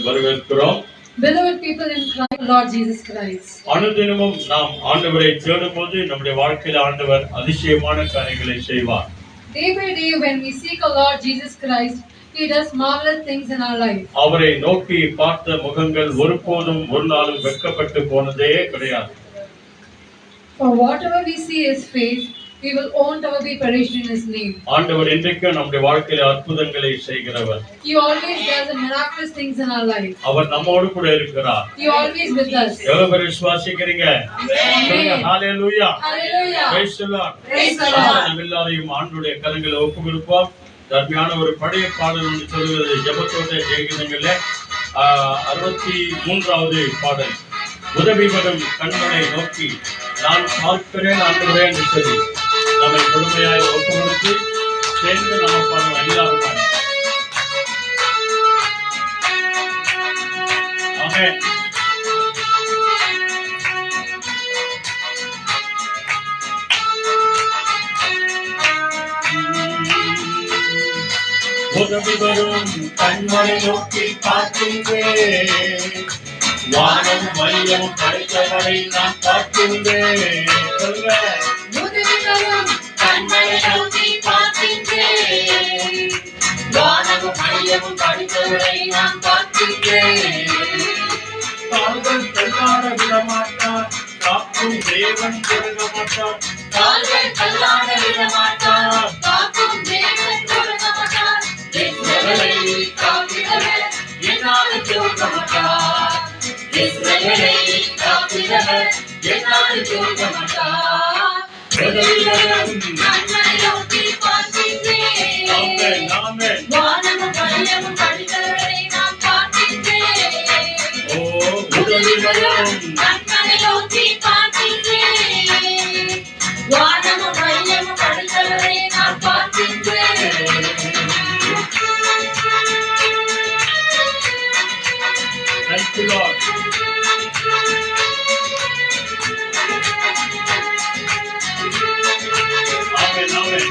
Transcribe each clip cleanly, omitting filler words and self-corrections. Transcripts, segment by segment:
வரவேற்கிறோம். Beloved people in Christ, Lord Jesus Christ. அனுதினமும் நாம் ஆண்டவரை தேடும்போது நம்முடைய வாழ்க்கையில் ஆண்டவர் அதிசயமான காரியங்களை செய்வார். Day by day when we seek our Lord Jesus Christ, He does marvelous things in our life. அவரை நோக்கி பார்த்த முகங்கள் ஒருபோதும் ஒரு நாளும் வெட்கப்பட்டு போனதே கிடையாது. For whatever we see His face, we will own never be perished in His name. ஆண்டவர் இன்றைக்கு நம்முடைய வாழ்க்கையில் அற்புதங்களை செய்கிறவர். He always does miraculous things in our life. அவர் நம்மோடு கூட இருக்கிறார். He always with us. எவ்வளவு பேர் விசுவாசிக்கிறீங்க? ஹalleluya. Hallelujah. Praise the Lord. Praise the Lord. நாம் எல்லாரையும் ஆண்டவருடைய கரங்களில் ஒப்புக்கொடுப்போம். தர்மியான ஒரு பழைய பாடல் ஒன்று சொல்கிறது, ஜெபத்தோட ஜெயகீதங்கள்ல 63வது பாடல். உதவி வரும் கண்களை நோக்கி நான் பார்க்கிறேன் ஆண்டவரே என்று சொல்லி நம்மை முழுமையாய் ஒப்புக்கொடுத்து சேர்ந்து நாம் பாடுவோம். எல்லாரும் ஆமென். உதவி வரும் கண்களை நோக்கி பார்க்கின்றேன், வானம் மையம் படைத்தவரை நான் பார்க்கின்றேன். உதவி வரும் கண்களை நோக்கி பார்க்கின்றேன், வானம் மையம் படைத்தவரை நான் பார்க்கின்றேன். கால்கள் தள்ளாட விடமாட்டார், காக்கும் தேவன் கொடுக்க மாட்டார். கால்கள் தள்ளாட விடமாட்டார், காக்கும் தேவன் கொடுக்க மாட்டார். இஸ்ரவேலை காக்கிறவர் என்னாலும் தோற்க மாட்டார். இஸ்ரவேலை காக்கிறவர் என்னாலும் தோற்க மாட்டார். உதவி வரும் கண்களை நோக்கி பார்க்கின்றேன், ஆமென், ஆமென். வானமும் மையமும் படைத்தவரை நான் பார்க்கின்றேன். ஓ, உதவி வரும் கண்களை நோக்கி பார்க்கின்றேன், வானமும் மையமும் படைத்தவரை நான் பார்க்கின்றேன். Thank you, Lord. Amen, amen.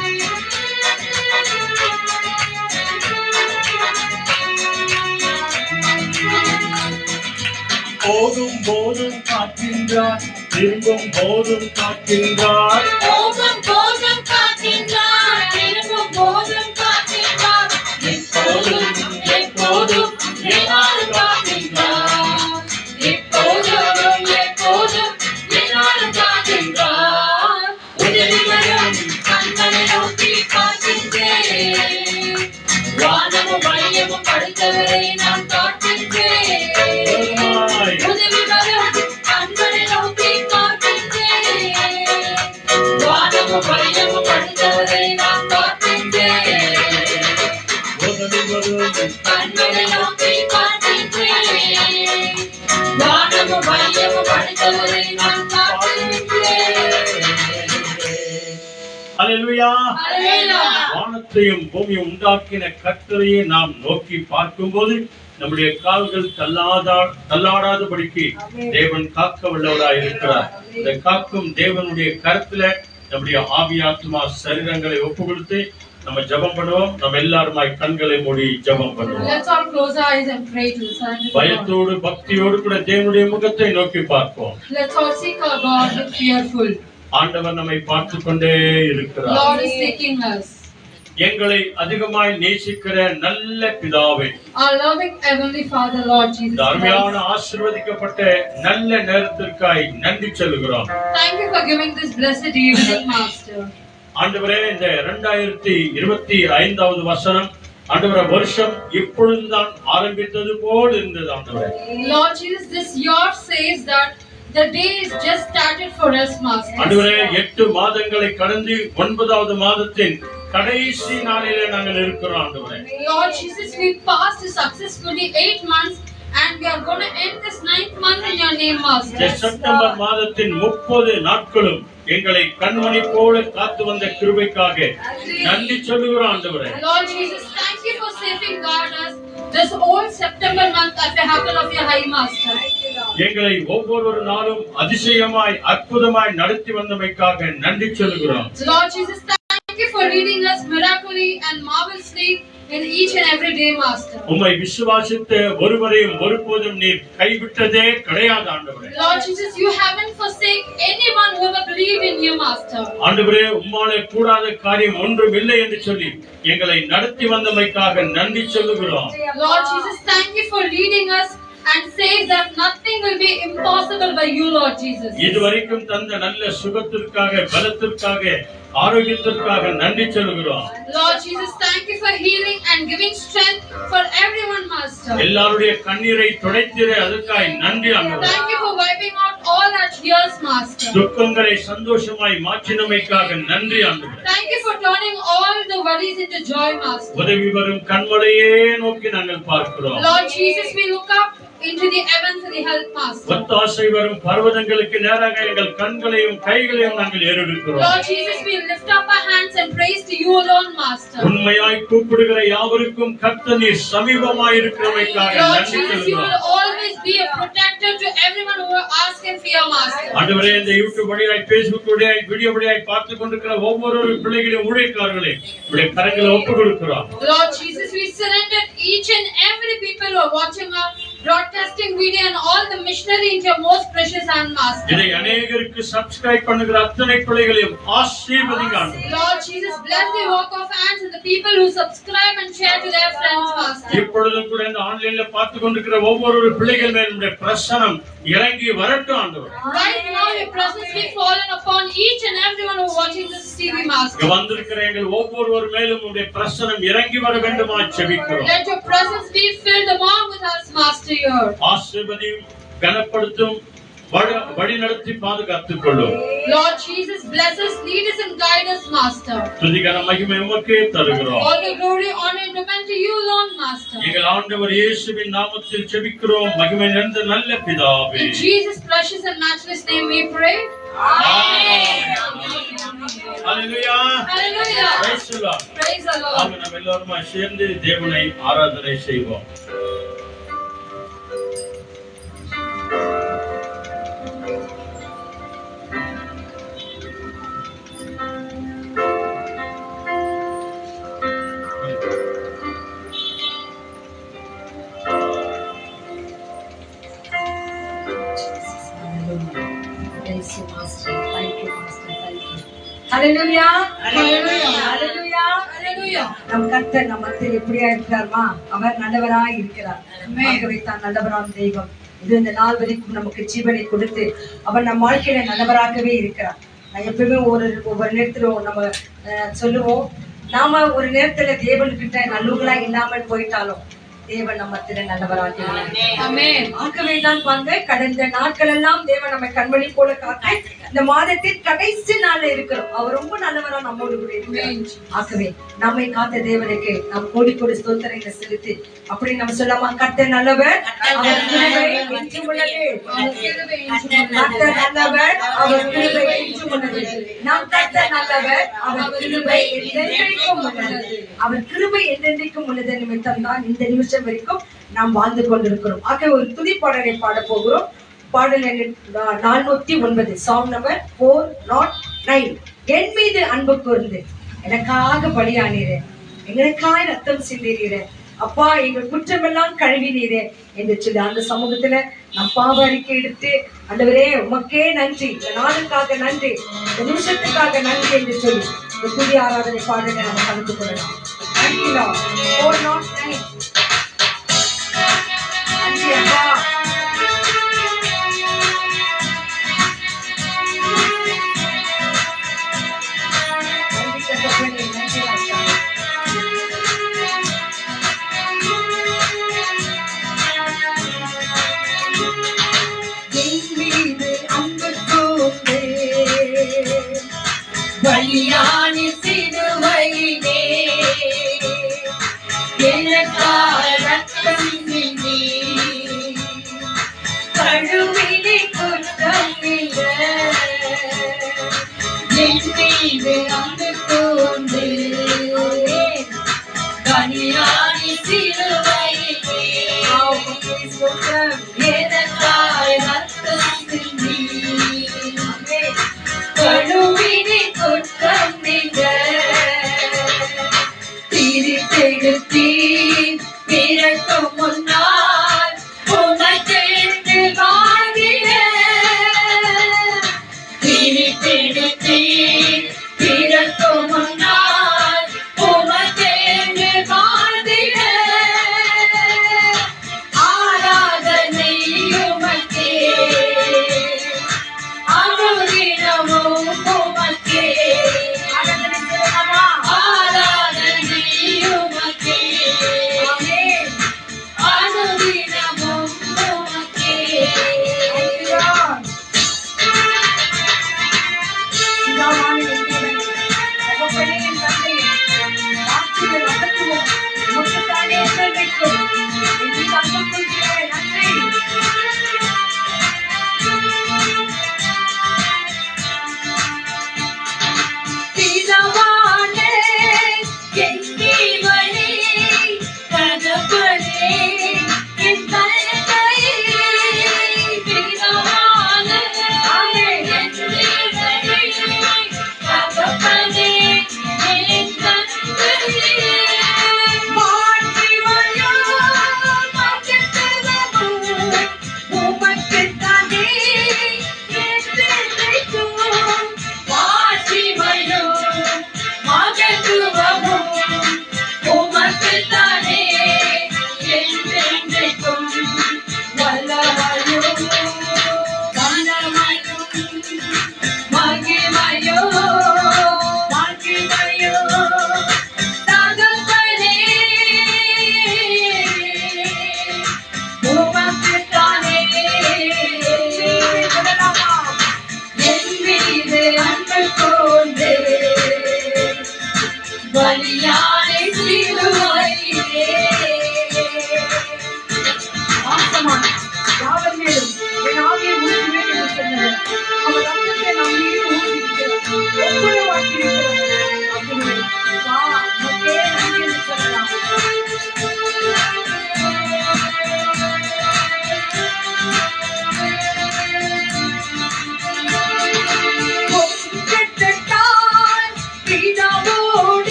போதும் போதும் காக்கின்றார், திரும்பும் போதும் காக்கின்றார். போதும் போதும் காக்கின்றார், திரும்பும் போதும் காக்கின்றார். இப்போதும் எப்போதும் என்னாலும் காக்கின்றார். இப்போதும் எப்போதும் என்னாலும் காக்கின்றார். உதவி வரும் கண்களை நோக்கி பார்க்கின்றேன், வானமும் மையமும் படைத்தவரை நான் பார்க்கின்றேன். உதவி வரும் கண்களை நோக்கி பார்க்கின்றேன், வானமும் மையமும் படைத்தவரை நான் பார்க்கின்றேன். உதவி வரும் கண்களை நோக்கி பார்க்கின்றேன், வானமும் மையமும் படைத்தவரை நான் பார்க்கின்றேன். ஹல்லேலூயா. அல்லேலூயா. வானத்தையும் பூமியும் உண்டாக்கின கர்த்தரையே நாம் நோக்கி பார்க்கும்போது நம்முடைய கால்கள் தள்ளாடாதபடிக்கு தேவன் காக்க வல்லவராய் இருக்கிறார். இந்த காக்கும் தேவனுடைய கருத்துல நம்முடைய ஆவி ஆத்மா சரீரங்களை ஒப்பு கொடுத்து நம்ம ஜெபம் பண்ணுவோம். நம்ம எல்லாருமாய் கண்களை மூடி ஜெபம் பண்ணுவோம். Let's all close our eyes and pray to the Son. பயத்தோடு பக்தியோடு கூட தேவனுடைய முகத்தை நோக்கி பார்ப்போம். Let's all seek our God with fearful. ஆண்டவர் நம்மை பார்த்து கொண்டே இருக்கிறார். Lord is seeking us. எங்களை அதிகமாய் நேசிக்கிற நல்ல பிதாவே, Our loving heavenly Father, Lord Jesus இந்த அருமையான Christ. ஆசீர்வதிக்கப்பட்ட நல்ல நேரத்திற்காய் நன்றி சொல்லுகிறோம். Thank you for giving this blessed evening, Master. ஆண்டவரே, இந்த 2025வது வசனம் ஆண்டவரே, வருஷம் இப்பொழுதுதான் ஆரம்பித்தது போல் இருந்தது. ஆண்டவரே, Lord Jesus, this year says that the day is just started for us, Master. ஆண்டவரே, 8 மாதங்களை கடந்து 9வது மாதத்தின் கடைசி நாளிலே நாங்கள் இருக்கிறோம். ஆண்டவரே, Lord Jesus, we passed successfully 8 months and we are going to end this 9th month in your name, Master. இந்த செப்டம்பர் மாதத்தின் 30 நாட்களும் எங்களை கண்மணி போல காத்து வந்த கிருபைக்காக நன்றி சொல்லுகிறோம். ஆண்டவரே, Lord Jesus, thank you for safeguard us this whole September month at the apple of your eye, Master. எங்களை ஒவ்வொரு நாளும் அதிசயமாய் அற்புதமாய் நடத்தி வந்தமைக்காக நன்றி சொல்லுகிறோம். Lord Jesus, thank you for leading us miraculously and marvelously in each and every day, Master. உம்மை விசுவாசித்த ஒருவரையும் ஒருபோதும் நீர் கைவிட்டதே கிடையாது ஆண்டவரே. Lord Jesus, you haven't forsaken anyone who ever believed in you, Master. ஆண்டவரே, உம்மாலே கூடாத காரியம் ஒன்றும் இல்லை என்று சொல்லி எங்களை நடத்தி வந்தமைக்காக நன்றி சொல்லுகிறோம். Lord Jesus, thank you for leading us and says that nothing will be impossible by you, Lord Jesus. இதுவரைக்கும் தந்த நல்ல சுகத்திற்காக, பலத்திற்காக, ஆரோக்கியத்திற்காக நன்றி சொல்லுகிறோம். Lord Jesus, thank you for healing and giving strength for everyone, Master. எல்லாருடைய கண்ணீரை துடைத்திட அதற்காக நன்றி ஆண்டவரே. Thank you for wiping out all our tears, Master. துக்கங்களை சந்தோஷமாய் மாற்றினமைக்காக நன்றி ஆண்டவரே. Thank you for turning all the worries into joy, Master. உதவி வரும் கண்மலையே நோக்கி நாங்கள் பார்க்கிறோம். Lord Jesus, we look up into the heavens for the help, Master. ஒத்தாசை வரும் பர்வதங்களுக்கு நேராக எங்கள் கண்களையும் கைகளையும் நாங்கள் ஏறெடுக்கிறோம். Lord Jesus, we lift up our hands and praise to you alone, Master. உண்மையாய் கூப்பிடுகிற யாவருக்கும் கர்த்தர் நீர் சமீபமாய் இருக்கிறமைக்காக Lord நன்றி Jesus, you சொல்கிறோம். will always be a protector to everyone who asks and fear, Master. ஆண்டவரே, இந்த யூடியூப் வழியாய், Facebook வழியாய், வீடியோ வழியாய் பார்த்து கொண்டிருக்கிற ஒவ்வொரு பிள்ளைகளையும் ஊழியக்காரர்களே உடைய கரங்களை ஒப்புக் கொடுக்கிறோம். Lord Jesus, we surrender each and every people who are watching our broadcasting video and all the missionary into your most precious hand, Master. இதை அநேகருக்கு சப்ஸ்கிரைப் பண்ணுகிற அத்தனை பிள்ளைகளையும் ஆசீர்வதிங்க ஆண்டவரே. Lord Jesus, bless the work of hands and the people who subscribe and share to their friends, Master. இப்பொழுதும் கூட இந்த ஆன்லைன்ல பார்த்து கொண்டிருக்கிற ஒவ்வொரு பிள்ளைகள் மேல் உடைய பிரசன்னம் இறங்கி வரட்டும் ஆண்டவரே. Right now, your presence be fallen upon each and everyone who is watching this TV, Master. இங்க வந்திருக்கிற எங்கள் ஒவ்வொருவர் மேலும் உடைய பிரசன்னம் இறங்கி வர வேண்டுமா ஜெபிக்கிறோம். Let your presence be filled among with us, Master. Here. ஆசீர்வதியும், கனப்படுத்தும், வழி நடத்தி பாதுகாத்துக் கொள்ளும். Lord Jesus, bless us, lead us and guide us, Master. துதி கன மகிமை உமக்கே தருகிறோம். All the glory, honor and dominion to you alone, Master. எங்கள் ஆண்டவர் இயேசுவின் நாமத்தில் ஜெபிக்கிறோம் மகிமை நிறைந்த நல்ல பிதாவே. In Jesus' precious and matchless name we pray. Hallelujah. Hallelujah. Praise the Lord. Praise the Lord. நாம் நம்ம எல்லாரும் சேர்ந்து தேவனை ஆராதனை செய்வோம். Praise you, Master. Thank you, Master. Thank you. Hallelujah. Hallelujah. Hallelujah. Hallelujah. நம் கர்த்தர் நம் மத்தியில் எப்படியா இருக்கிறார்மா? அவர் நல்லவராய் இருக்கிறார். Amen. ஆகவே தான் நல்லவராம் தெய்வம். இது இந்த நாள் வரைக்கும் நமக்கு ஜீவனை கொடுத்து அவர் நம் வாழ்க்கையில நல்லவராகவே இருக்கிறார். நான் எப்பவுமே ஒவ்வொரு நேரத்திலும் நம்ம சொல்லுவோம், நாம ஒரு நேரத்துல தேவன்கிட்ட நல்லவங்களா இல்லாமல் போயிட்டாலும் தேவன் நம்ம திரு நல்லவராக. ஆகவே தான் பாருங்க, கடந்த நாட்கள் எல்லாம் தேவன் நம்ம கண்மணி போல காத்து இந்த மாதத்தின் கடைசி நாள்ல இருக்கிறோம். அவர் ரொம்ப நல்லவரா நம்மோடு கூட இருக்கிறார். ஆகவே நம்மை காத்த தேவனுக்கு நாம் கோடி கோடி ஸ்தோத்திரங்களை செலுத்தி அப்படி நம்ம சொல்லாமா, கர்த்தர் நல்லவர், அவர் கிருபை என்றும் உள்ளது. கர்த்தர் நல்லவர், அவர் கிருபை என்றும் உள்ளது. நம் கர்த்தர் நல்லவர், அவர் கிருபை என்றென்றைக்கும் உள்ளது. அவர் கிருபை என்றென்றைக்கும் உள்ளது நிமித்தம் தான் இந்த நிமிஷம் வரைக்கும் நாம் வாழ்ந்து கொண்டிருக்கிறோம். ஆக ஒரு துதி பாடலை பாட போகிறோம். பாடல் 409, சாங் நம்பர் 409. என் மீது அன்பு கூர்ந்து எனக்காக பலியானீரே, எங்களுக்காக ரத்தம் சிந்தினீரே, அப்பா எங்கள் குற்றமெல்லாம் கழுவினீரே என்று சொல்லி அந்த சமூகத்துல நம் பாவ அறிக்கை எடுத்து, ஆண்டவரே உமக்கே நன்றி, இந்த நாளுக்காக நன்றி, இந்த நிமிஷத்துக்காக நன்றி என்று சொல்லி இந்த புதிய ஆராதனை பாடலை நம்ம கலந்து கொள்ளலாம். 409. நன்றி அப்பா. பலியானி சிலுவையிலே எனக்காக ரத்தம் சிந்தி கழுவிலே குற்றம் இல்லை, என் மீது அன்பு கூர்ந்து பலியானி சிலுவையிலே எனக்காக ரத்தம் சிந்தி கழுவிலே குற்றம் இல்லை, திரித்தெடுத்தி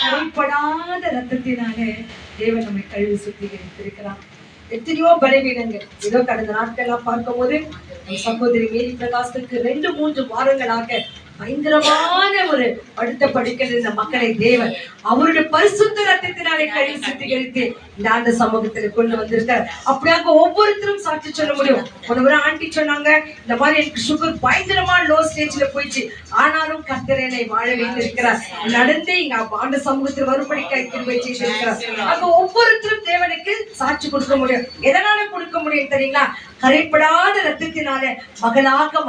கரைப்படாத ரத்தத்தினாலே தேவன் நம்மை கழுவி சுத்திகரித்திருக்கிறார். எத்தனையோ பலவீனங்கள் ஏதோ கடந்த நாட்கள்லாம் பார்க்கும் போது சகோதரி மேரி பிரகாசத்துக்கு 2-3 வாரங்களாக பயங்கரமான ஒரு படுத்த படுக்கையில் இருந்த மக்களை தேவன் அவருடைய பரிசுத்த ரத்தத்தினாலே கழுவி சுத்திகரித்து இந்த ஆண்டு சமூகத்துல கொண்டு வந்திருக்கார். அப்படியாக ஒவ்வொருத்தரும் சாட்சி சொல்ல முடியும். ஒரு ஆண்டி சொன்னாங்க, இந்த மாதிரி எனக்கு சுகர் பயங்கரமா லோ ஸ்டேஜ்ல போயிடுச்சு, ஆனாலும் கர்த்தர் என்னை வாழ வைத்திருக்கிறார், நடந்து இங்க ஆண்டு சமூகத்தில் வரும்படி கிருபை செய்திருக்கிறார். அப்ப ஒவ்வொருத்தரும் தேவனுக்கு சாட்சி கொடுக்க முடியும். எதனால கொடுக்க முடியும் தெரியுங்களா? கரைப்படாத ரத்தத்தினால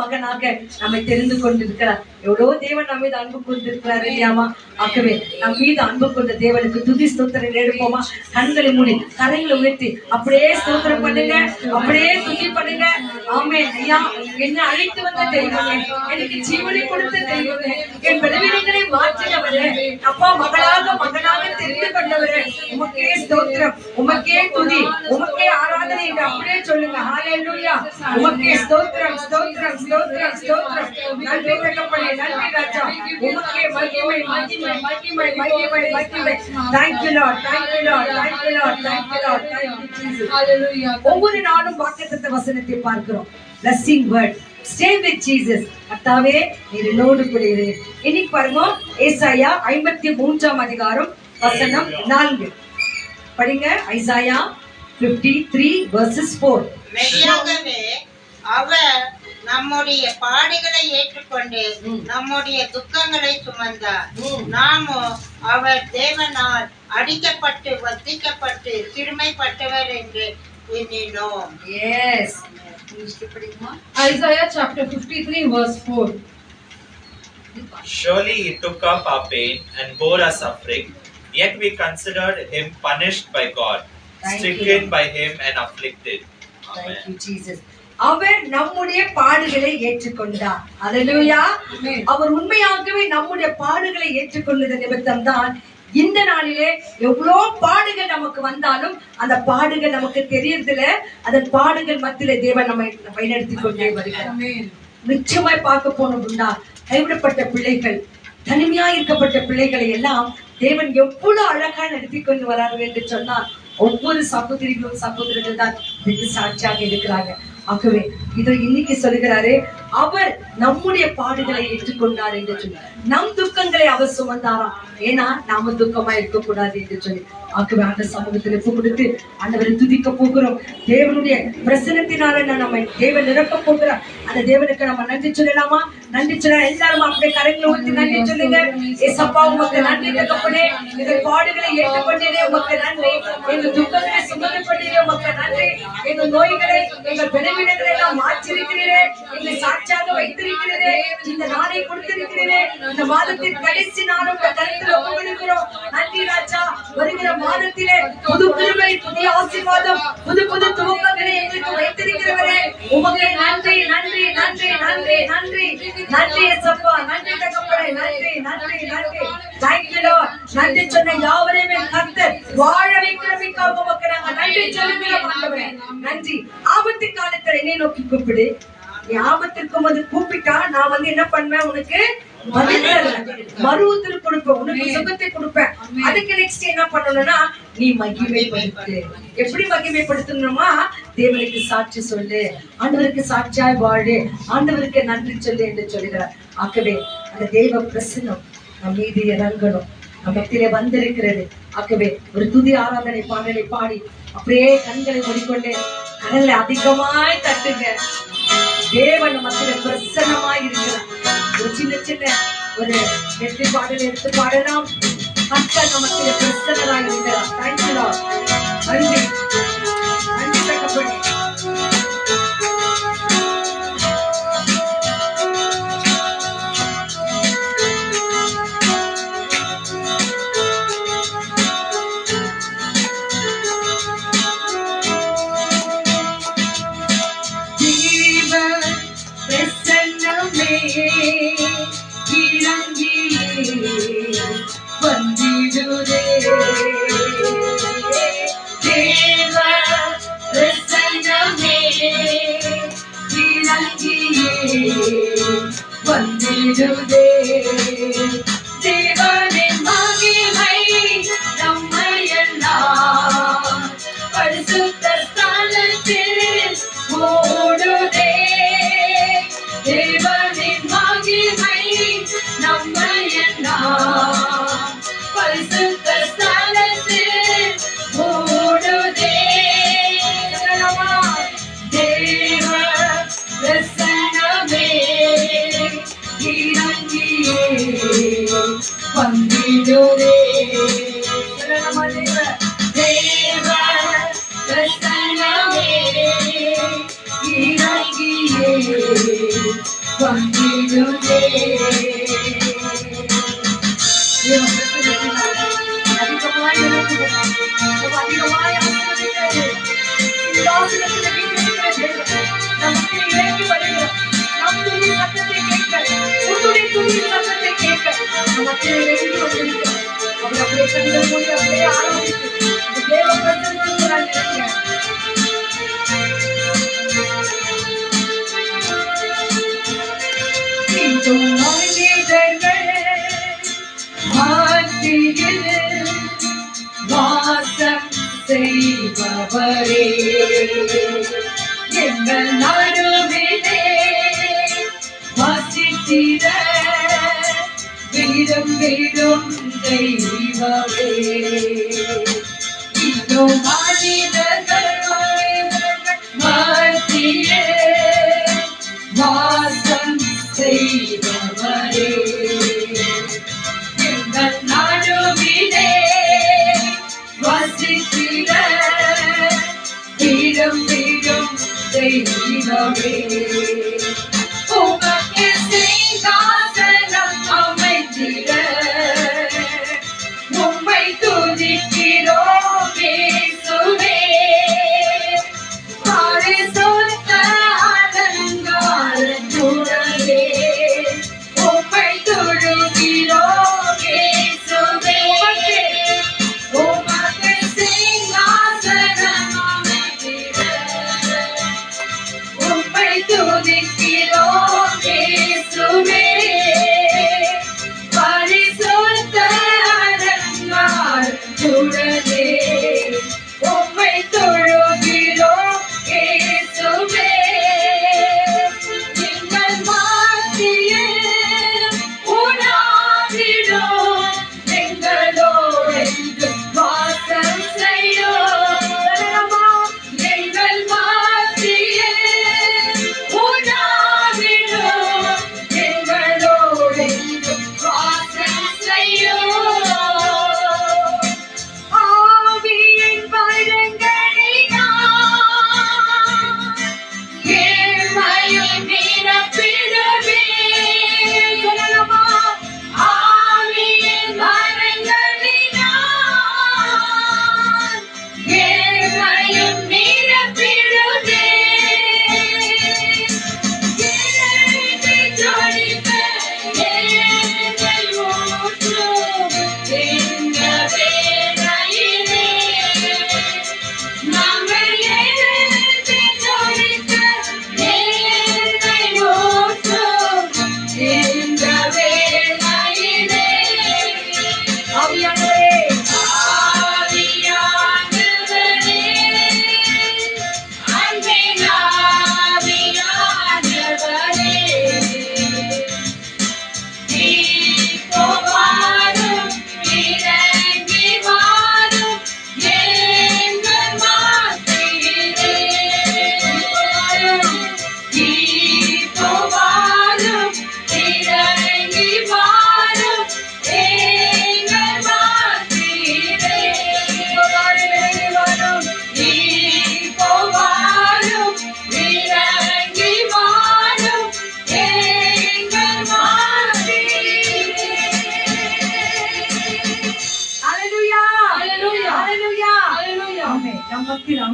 மகனாக நம்மை தெரிந்து கொண்டிருக்கிறார். எவ்வளவு தேவன் நம்ம மீது அன்பு கொண்டிருக்கிறார் இல்லையாமா? ஆகவே நம் மீது அன்பு கொண்ட தேவனுக்கு துதி ஸ்தோத்திரம் எடுப்போமா? கண்களை மூடி கரைகளை உயர்த்தி அப்படியே ஸ்தோத்திரம் பண்ணுங்க, அப்படியே துதி பண்ணுங்க. ஆமே ஐயா, என்ன அழைத்து வந்த தெய்வமே, எனக்கு ஜீவனை கொடுத்த தெய்வமே, என் பலவீனங்களை மாற்றினவரே, அப்பா மகனாக தெரிந்து கொண்டவரே, உமக்கே ஸ்தோத்திரம், உமக்கே துதி, உமக்கே ஆராதனை என்று அப்படியே சொல்லுங்க. ஹல்லேலூயா. உமக்கே ஸ்தோத்திரம் ஸ்தோத்திரம் ஸ்தோத்திரம் ஸ்தோத்திரம். நன்றி தகப்பனே, நன்றி ராஜா, உமக்கே மகிமை மகிமை மகிமை மகிமை மகிமை. Thank you Lord, thank you Lord, thank you Lord, thank you Lord, thank you Jesus. Hallelujah. ஒவ்வொரு நாளும் வாக்குத்தத்த வசனத்தை பார்க்கிறோம். Blessing word, stay with Jesus. கர்த்தாவே நீர் என்னோடு கூட இரு. இன்னைக்கு பாருங்க, ஏசாயா 53ஆம் அதிகாரம் வசனம் 4 படிங்க. Isaiah 53 verses 4. மெய்யாகவே அவர் நம்முடைய பாடுகளை ஏற்றுக்கொண்டு நம்முடைய துக்கங்களை சுமந்தார். நாமோ அவர் தேவனால் அடிக்கப்பட்டு வத்திக்கப்பட்டு சிறுமைப்பட்டவர் என்று எண்ணினோம். Yes. Isaiah chapter 53 verse 4. Surely he took up our pain and bore our suffering, yet we considered him punished by God, stricken by him and afflicted. Amen. Thank you Jesus. அவர் நம்முடைய பாடுகளை ஏற்றுக்கொண்டார். அல்லேலூயா. அவர் உண்மையாகவே நம்முடைய பாடுகளை ஏற்றுக்கொண்டது நிமித்தம் தான் இந்த நாளிலே எவ்வளோ பாடுகள் நமக்கு வந்தாலும் அந்த பாடுகள் நமக்கு தெரியறதில்ல. அந்த பாடுகள் மத்தியிலே தேவன் நம்மை வழிநடத்தி கொண்டே வருகிறார். நிச்சயமாய் பார்க்க போனோம்னா கைவிடப்பட்ட பிள்ளைகள், தனிமையா இருக்கப்பட்ட பிள்ளைகளை எல்லாம் தேவன் எவ்வளவு அழகா நடத்தி கொண்டு வரார்கள் என்று சொன்னால் ஒவ்வொரு சகோதரிகள் தான் இதுக்கு சாட்சியாக இருக்கிறாங்க. ஆகவே இதை இன்னைக்கு சொல்லுகிறாரு, அவர் நம்முடைய பாடுகளை ஏற்றுக்கொண்டார் என்று சொல்லி, நம் துக்கங்களை அவர் சுமந்தாராம். ஏன்னா நாம துக்கமா இருக்க கூடாது என்று சொல்லி. ஆகவே அந்த சமூகத்தில் ஒப்பு கொடுத்து ஆண்டவரை துதிக்க போகிறோம். தேவனுடைய பிரசன்னத்தினால நம்ம தேவன் நிரப்ப போகிறார். அந்த தேவனுக்கு நம்ம நன்றி சொல்லலாமா? நன்றி சொல்ல எல்லாரும் அப்படியே கரங்களை ஊற்றி நன்றி சொல்லுங்க. ஏசப்பா உமக்கு நன்றி தகப்பனே, எங்கள் பாடுகளை ஏற்றுக்கொண்டீரே உமக்கு நன்றி, எங்கள் துக்கங்களை சுமந்து கொண்டீரே உமக்கு நன்றி, எங்கள் நோய்களை எங்கள் பலவீனங்களை எல்லாம் மாற்றிருக்கிறீரே, எங்களை சாட்சியாக வைத்திருக்கிறீரே, இந்த நாளை கொடுத்திருக்கிறீரே, இந்த மாதத்தின் கடைசி நாளும் கருத்தில் ஒப்புக்கொடுக்கிறோம். நன்றி ராஜா. வருகிற மாதத்திலே புது கிருபை, புதிய ஆசீர்வாதம், புது புது துவக்கங்களை எங்களுக்கு வைத்திருக்கிறவரே, உமக்கு நன்றி நன்றி நன்றி நன்றி நன்றி நன்றி ஏசப்பா. நன்றி தகப்பனே. நன்றி நன்றி நன்றி. Thank you Lord. நன்றி சொன்ன யாவரையுமே கர்த்தர் வாழ வைக்கிறதுக்காக உமக்கு நாங்கள் நன்றி சொல்லுகிறோம் ஆண்டவரே. நன்றி. ஆபத்து காலத்துல என்னை நோக்கி கூப்பிடு. நீ ஆபத்திற்கும் அது கூப்பிட்டா நான் என்ன பண்ணுவேன், உனக்கு மறு உத்தரவு கொடுப்பேன், உனக்கு சுகத்தை கொடுப்பேன். அதுக்கு நெக்ஸ்ட் என்ன பண்ணணும்னா நீ மகிமைப்படுத்து. எப்படி மகிமைப்படுத்தணுமா, தேவனுக்கு சாட்சி சொல்லு, ஆண்டவருக்கு சாட்சியாய் வாழு, ஆண்டவருக்கு நன்றி சொல்லு என்று சொல்கிறார். ஆகவே அந்த தேவ பிரசன்னம் நம் மீது இறங்கணும், நம் மத்தியிலே வந்திருக்கிறது. ஆகவே ஒரு துதி ஆராதனை பாடலை பாடி அப்படியே கண்களை மூடிக்கொண்டு கடலை அதிகமாய் தட்டுங்க. தேவன் மத்தியில பிரசன்னமாய் இருக்கிறார். ஒரு சின்ன சின்ன ஒரு வெற்றி பாடல் எடுத்து பாடலாம். கர்த்தர் மத்தியில பிரசன்னமாய் இருக்கிறார். Thank you Lord. நன்றி நன்றி தகப்பனே. வந்திடுதே தேவனின் மகிமை நம்மையெல்லாம் பரிசுத்த ஸ்தலத்தில் மூடுதே. தேவனின் மகிமை நம்மையெல்லாம் பரிசுத்த ஸ்தலத்தில் மூடுதே. தேவ பிரசன்னமே இறங்கியே வந்திடுதே. தேவ பிரசன்னமே இறங்கியே வந்திடுதே. அதிகமாய் இருக்குது, அதிகமாய் ஆசீர்வதிக்கிறது. இந்த ஆசீர்வாதத்தை வீட்டில் நமக்கு இறங்கி வருகிறோம். நம்முடைய சத்தத்தை கேட்க, உன்னுடைய துணியின் சத்தத்தை கேட்க நமக்கு இறங்கி வந்திருக்கிறோம். அவர் அப்படியே கண்கள் மூடி அப்படியே ஆரம்பித்து இந்த தேவ பிரசன்னத்தோடு நான் இருக்கிறேன். மீண்டும் மனிதர்கள் மத்தியில் வாசம் செய்பவரே, எங்கள் நடுவிலே வசித்திட வீடும் வீடும் தெய்வமே. இதோ மனிதர்கள் மத்தியே வாசம் செய்பவரே, எங்கள் நடுவிலே வசித்திட வீடும் வீடும் தெய்வமே. உமக்கு சிங்காசனம் அமைந்திட உம்மை துதிக்கிறோம் இயேசுவே.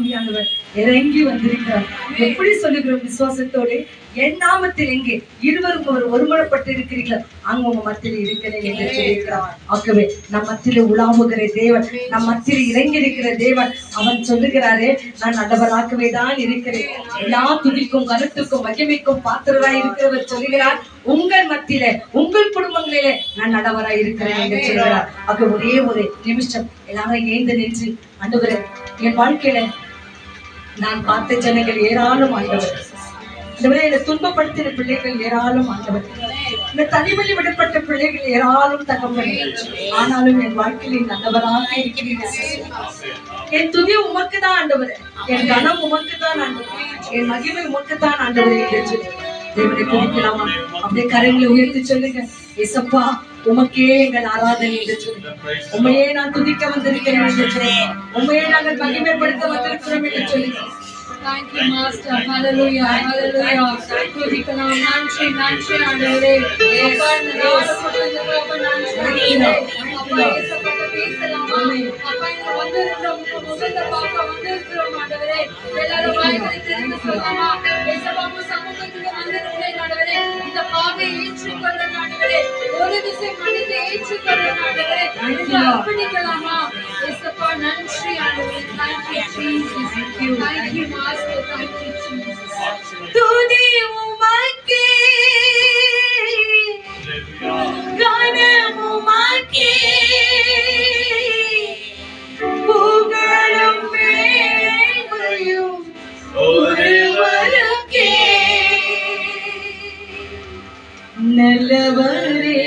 ஆவியானவர் இறங்கி வந்திருக்கிறார். எப்படி சொல்லுகிறோம் விசுவாசத்தோடு? என் நாமத்தில் எங்கே இருவரும் ஒருமுறைப்பட்டு இருக்கிறீர்கள் அங்க உங்க மத்தியில் இருக்கிறேன் என்று சொல்லியிருக்கிறார். ஆகவே நம் மத்தியில உலாவுகிற தேவன், நம் மத்தியில் இறங்கி இருக்கிற தேவன், அவன் சொல்லுகிறாரே, நான் நல்லவராகவே தான் இருக்கிறேன், எல்லா துதிக்கும் கருத்துக்கும் மகிமைக்கும் பாத்திரராய் இருக்கிறவர் சொல்லுகிறார், உங்கள் மத்தியில உங்கள் குடும்பங்களிலே நான் நல்லவராய் இருக்கிறேன் என்று சொல்கிறார். ஆக ஒரே ஒரு நிமிஷம் எல்லாரும் ஏந்து நின்று, ஆண்டவரே, என் வாழ்க்கையில நான் பார்த்த ஜனங்கள் ஏராளம் ஆண்டவர், இந்த துன்பப்படுத்தின பிள்ளைகள் ஏராளம் ஆண்டவர், இந்த தனிமொழி விடப்பட்ட பிள்ளைகள் ஏராளம் தகப்பனே, ஆனாலும் என் வாழ்க்கையில் நல்லவராக இருக்கிறீர்கள். என் துதி உமக்கு தான் ஆண்டவர், என் கனம் உமக்கு தான் ஆண்டவர், என் மகிமை உமக்கு தான் ஆண்டவர் என்று சொல்லி தேவனை துதிக்கலாமா? அப்படியே கரங்களை உயர்த்தி சொல்லுங்க, ஏசப்பா உமக்கே எங்கள் ஆராதனை என்று சொல்லுங்க. உண்மையே நான் துதிக்க வந்திருக்கிறேன் என்று சொல்லுங்க. உண்மையே நாங்கள் மகிமைப்படுத்த வந்திருக்கிறோம் என்று சொல்லுங்க. Thank you, Master. Hallelujah. Hallelujah. துதிக்கலாம். நன்றி நன்றி ஆண்டவரே. அப்பா இந்த நாளுக்குள்ள அப்பா நன்றி. அப்பா இயேசுவுக்கு பேசலாம். அப்பா இந்த வந்திருக்கிறோம் முகத்தை பார்க்க வந்திருக்கிறோம் ஆண்டவரே. எல்லாரும் வாய்களை திறந்து சொல்லலாம். இயேசுவுக்கு சமூகத்துக்கு வந்திருக்கிறேன் ஆண்டவரே. இந்த பாவை ஏற்றுக்கொள்ள ஆண்டவரே. ஒரு விசை மனித ஏற்றுக்கொள்ள ஆண்டவரே. அர்ப்பணிக்கலாமா? இயேசுப்பா நன்றி ஆண்டவரே. Thank you Jesus. Thank you Master. Thank you Jesus. துதி உமக்கே, கனம் உமக்கே, புகழும் மேன்மையும் ஒருவருக்கே. நல்லவரே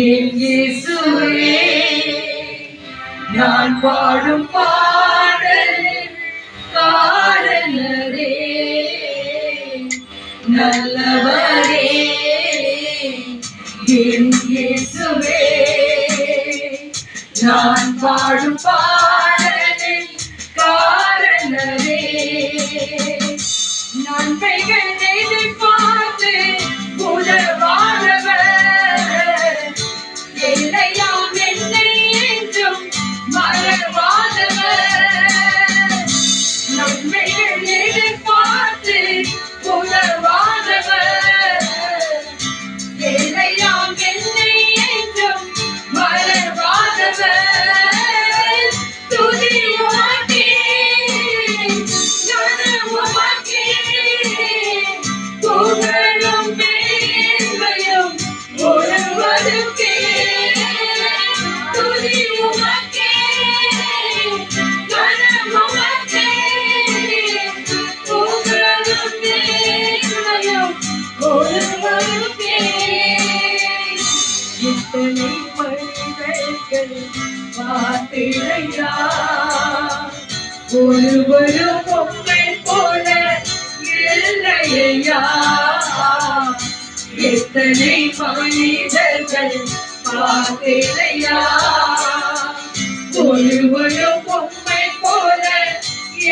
என் இயேசுவே, நான் பாடும் பாடலின் காரணரே. நல்லவரே என் இயேசுவே, நான் பாடும் பாடலின் காரணரே. நன்மைகள் எதிர்பார்த்து உதவாதவர், எல்லையாம் என்னை என்றும் மறவாதவர். நன்மைகள் எதிர்பார்த்து உதவாதவர், எல்லையாம் என்னை என்றும் மறவாதவர். துதி உமக்கே, கனம் உமக்கே, புகழும் மேன்மையும் ஒருவருக்கே. துதி உமக்கே, கனம் உமக்கே, புகழும் மேன்மையும் ஒருவருக்கே. இத்தனை மனிதர்கள் பார்த்திரையா, ஒருவரும் உம்மை போல இல்லையா. எத்தனை மனிதர்கள் பார்த்திரையா, ஒருவரும் உம்மை போல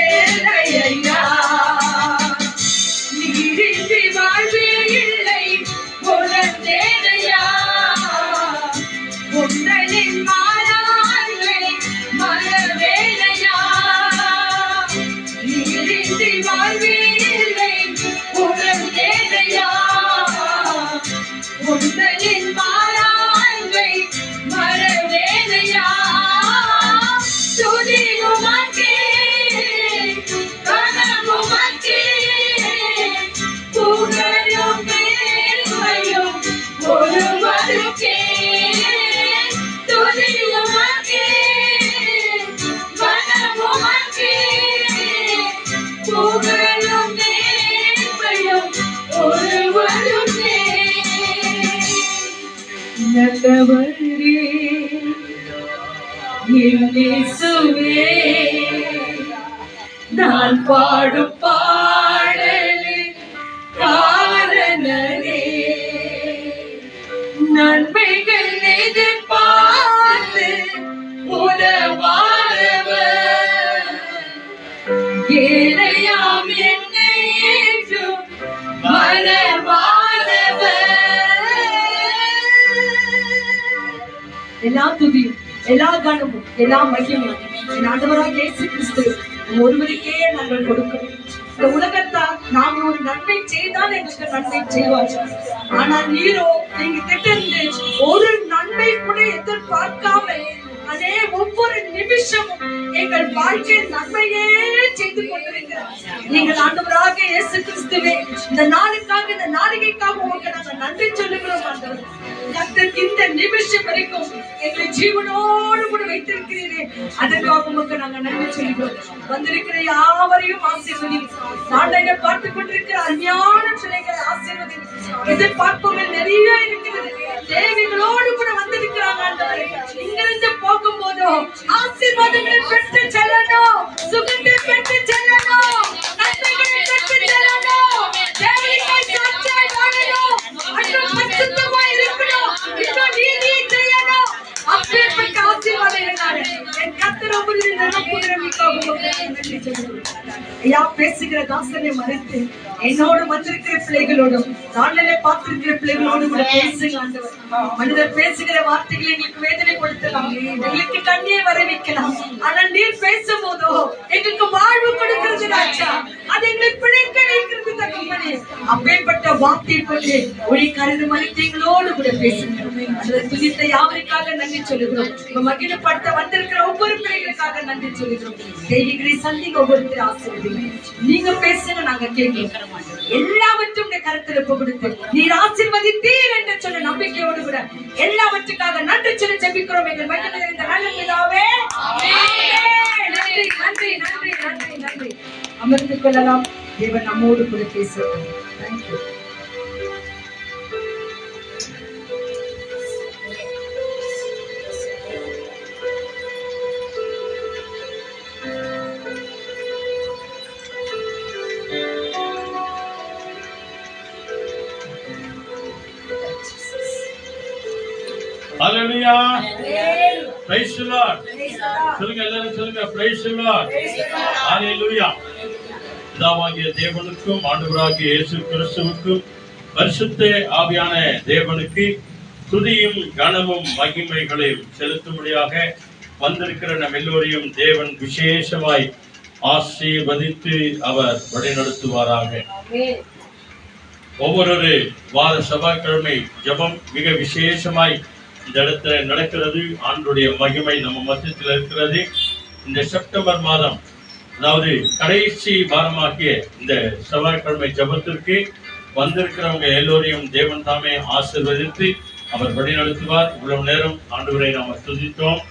இல்லையா. நீரின்றி வாழ்வே இல்லை உணர்ந்தேனையா, உங்களின் மாறாண்மை மறவேனையா. நீரின்றி வாழ்வே இல்லை உணர்ந்தேனையா, உங்களின் மாறாண்மை மறவேனையா. துதி உமக்கே, கனம் உமக்கே, புகழும் மேன்மையும் ஒருவருக்கே. துதி உமக்கே, கனம் உமக்கே, புகழும் மேன்மையும் ஒருவருக்கே. நல்லவரே என் இயேசுவே, நான் பாடும் பாடலின் காரணரே. நன்மைகள் எதிர்பார்த்து உதவாதவர், ஏழையாம் என்னை என்றும் மறவாதவர். எல்லா துதியும், எல்லா கனமும், எல்லா மகிமையும் என் ஆண்டவராக இயேசு கிறிஸ்து ஒருவருக்கே நாங்கள் கொடுக்கிறோம். இந்த உலகத்தால் நாம் ஒரு நன்மை செய்தால் எங்களுக்கு நன்மை செய்வார். ஆனால் நீரோ நீங்க திட்டந்து ஒரு நன்மை கூட எதிர்பார்க்காமல் அதே ஒவ்வொரு நிமிஷமும் எங்கள் வாழ்க்கையில் நன்மையே செய்து கொண்டிருக்கிறார். நீங்கள் ஆண்டவராக இயேசு கிறிஸ்துவே இந்த நாளுக்காக இந்த நாளிகைக்காக உங்களுக்கு நாங்கள் நன்றி சொல்லுகிறோம். ஆண்டவர் கர்த்தர் இந்த நிமிஷம் வரைக்கும் எங்களை ஜீவனோடு கூட வைத்திருக்கிறீரே, அதற்காக உங்களுக்கு நாங்கள் நன்றி சொல்லுகிறோம். வந்திருக்கிற யாவரையும் ஆசீர்வதி. நாளைய பார்த்து கொண்டிருக்கிற அஞ்ஞான பிள்ளைகளை ஆசீர்வதி. எதிர்பார்ப்புகள் நிறைய இருக்கிறது. தேவைகளோடு கூட வந்திருக்கிறாங்க. ஆண்டவரே இங்கிருந்து போகும் போதோ ஆசீர்வாதங்களை பெற்று செல்லணும், சுகத்தை பெற்று செல்லணும், நன்மைகளை பெற்று செல்லணும், தேவைக்காய் சாட்சியாய் வாழணும், அன்றும் பரிசுத்தமாய் இருக்கணும், இன்னும் நீதியை செய்யணும். அப்பேற்பட்ட ஆசீர்வாதங்கள் என் கர்த்தர் ஒவ்வொரு ஐயா பேசுகிற தாசனை மறைத்து என்னோடு வந்திருக்கிற பிள்ளைகளோடும் நாளிலே பார்த்திருக்கிற பிள்ளைகளோடு கூட பேசுங்க ஆண்டவர். மனிதர் பேசுகிற வார்த்தைகளை எங்களுக்கு வேதனை கொடுக்கலாம், எங்களுக்கு கண்ணே வர வைக்கலாம். ஆனால் நீர் பேசும் போதோ எங்களுக்கு வாழ்வு கொடுக்கிறது ராஜா, அது எங்களை பிழைக்க வைக்கிறது தகப்பனே. அப்பேற்பட்ட வார்த்தை கொண்டு ஒளி கருது மனிதங்களோடு கூட பேசுங்க. அதில் துதித்த யாவருக்காக நன்றி சொல்லுகிறோம். மகிழப்பட்ட வந்திருக்கிற ஒவ்வொரு பிள்ளைகளுக்காக நன்றி சொல்லுகிறோம். தேவிகளை சந்திங்க, ஒவ்வொருத்தர் ஆசீர்வதிங்க. நீங்க பேசுங்க, நாங்க கேட்கிறோம். எல்லாவற்றும் கருத்துல கொடுத்து நீர் ஆசீர்வதித்தீர் என்று சொல்ல நம்பிக்கையோடு கூட எல்லாவற்றுக்காக நன்றி சொல்லி ஜெபிக்கிறோம். எங்கள் மகிமை நிறைந்த நல்ல பிதாவே, நன்றி நன்றி நன்றி நன்றி நன்றி. அமர்ந்து கொள்ளலாம். தேவன் நம்மோடு கூட பேசுவோம். Thank you. Hallelujah. Praise the Lord. சொல்லுங்க எல்லாரும் சொல்லுங்க, praise the Lord. Hallelujah. பிதாவாகிய தேவனுக்கும் ஆண்டவராகிய இயேசு கிறிஸ்துவுக்கும் பரிசுத்த ஆவியான தேவனுக்கு துதியும் கனமும் மகிமைகளையும் செலுத்தும்படியாக வந்திருக்கிற நம் எல்லோரையும் தேவன் விசேஷமாய் ஆசீர்வதித்து அவர் வழிநடத்துவாராக. ஒவ்வொரு வார செவ்வாய்க்கிழமை ஜெபம் மிக விசேஷமாய் இந்த இடத்துல நடக்கிறது. ஆண்டுடைய மகிமை நம்ம மத்தியத்தில் இருக்கிறது. இந்த செப்டம்பர் மாதம், அதாவது கடைசி வாரமாகிய இந்த செவ்வாய்க்கிழமை ஜெபத்திற்கு வந்திருக்கிறவங்க எல்லோரையும் தேவன் தாமே ஆசீர்வதித்து அவர் வழிநடத்துவார். இவ்வளவு நேரம் ஆண்டவரை நாம துதித்தோம்,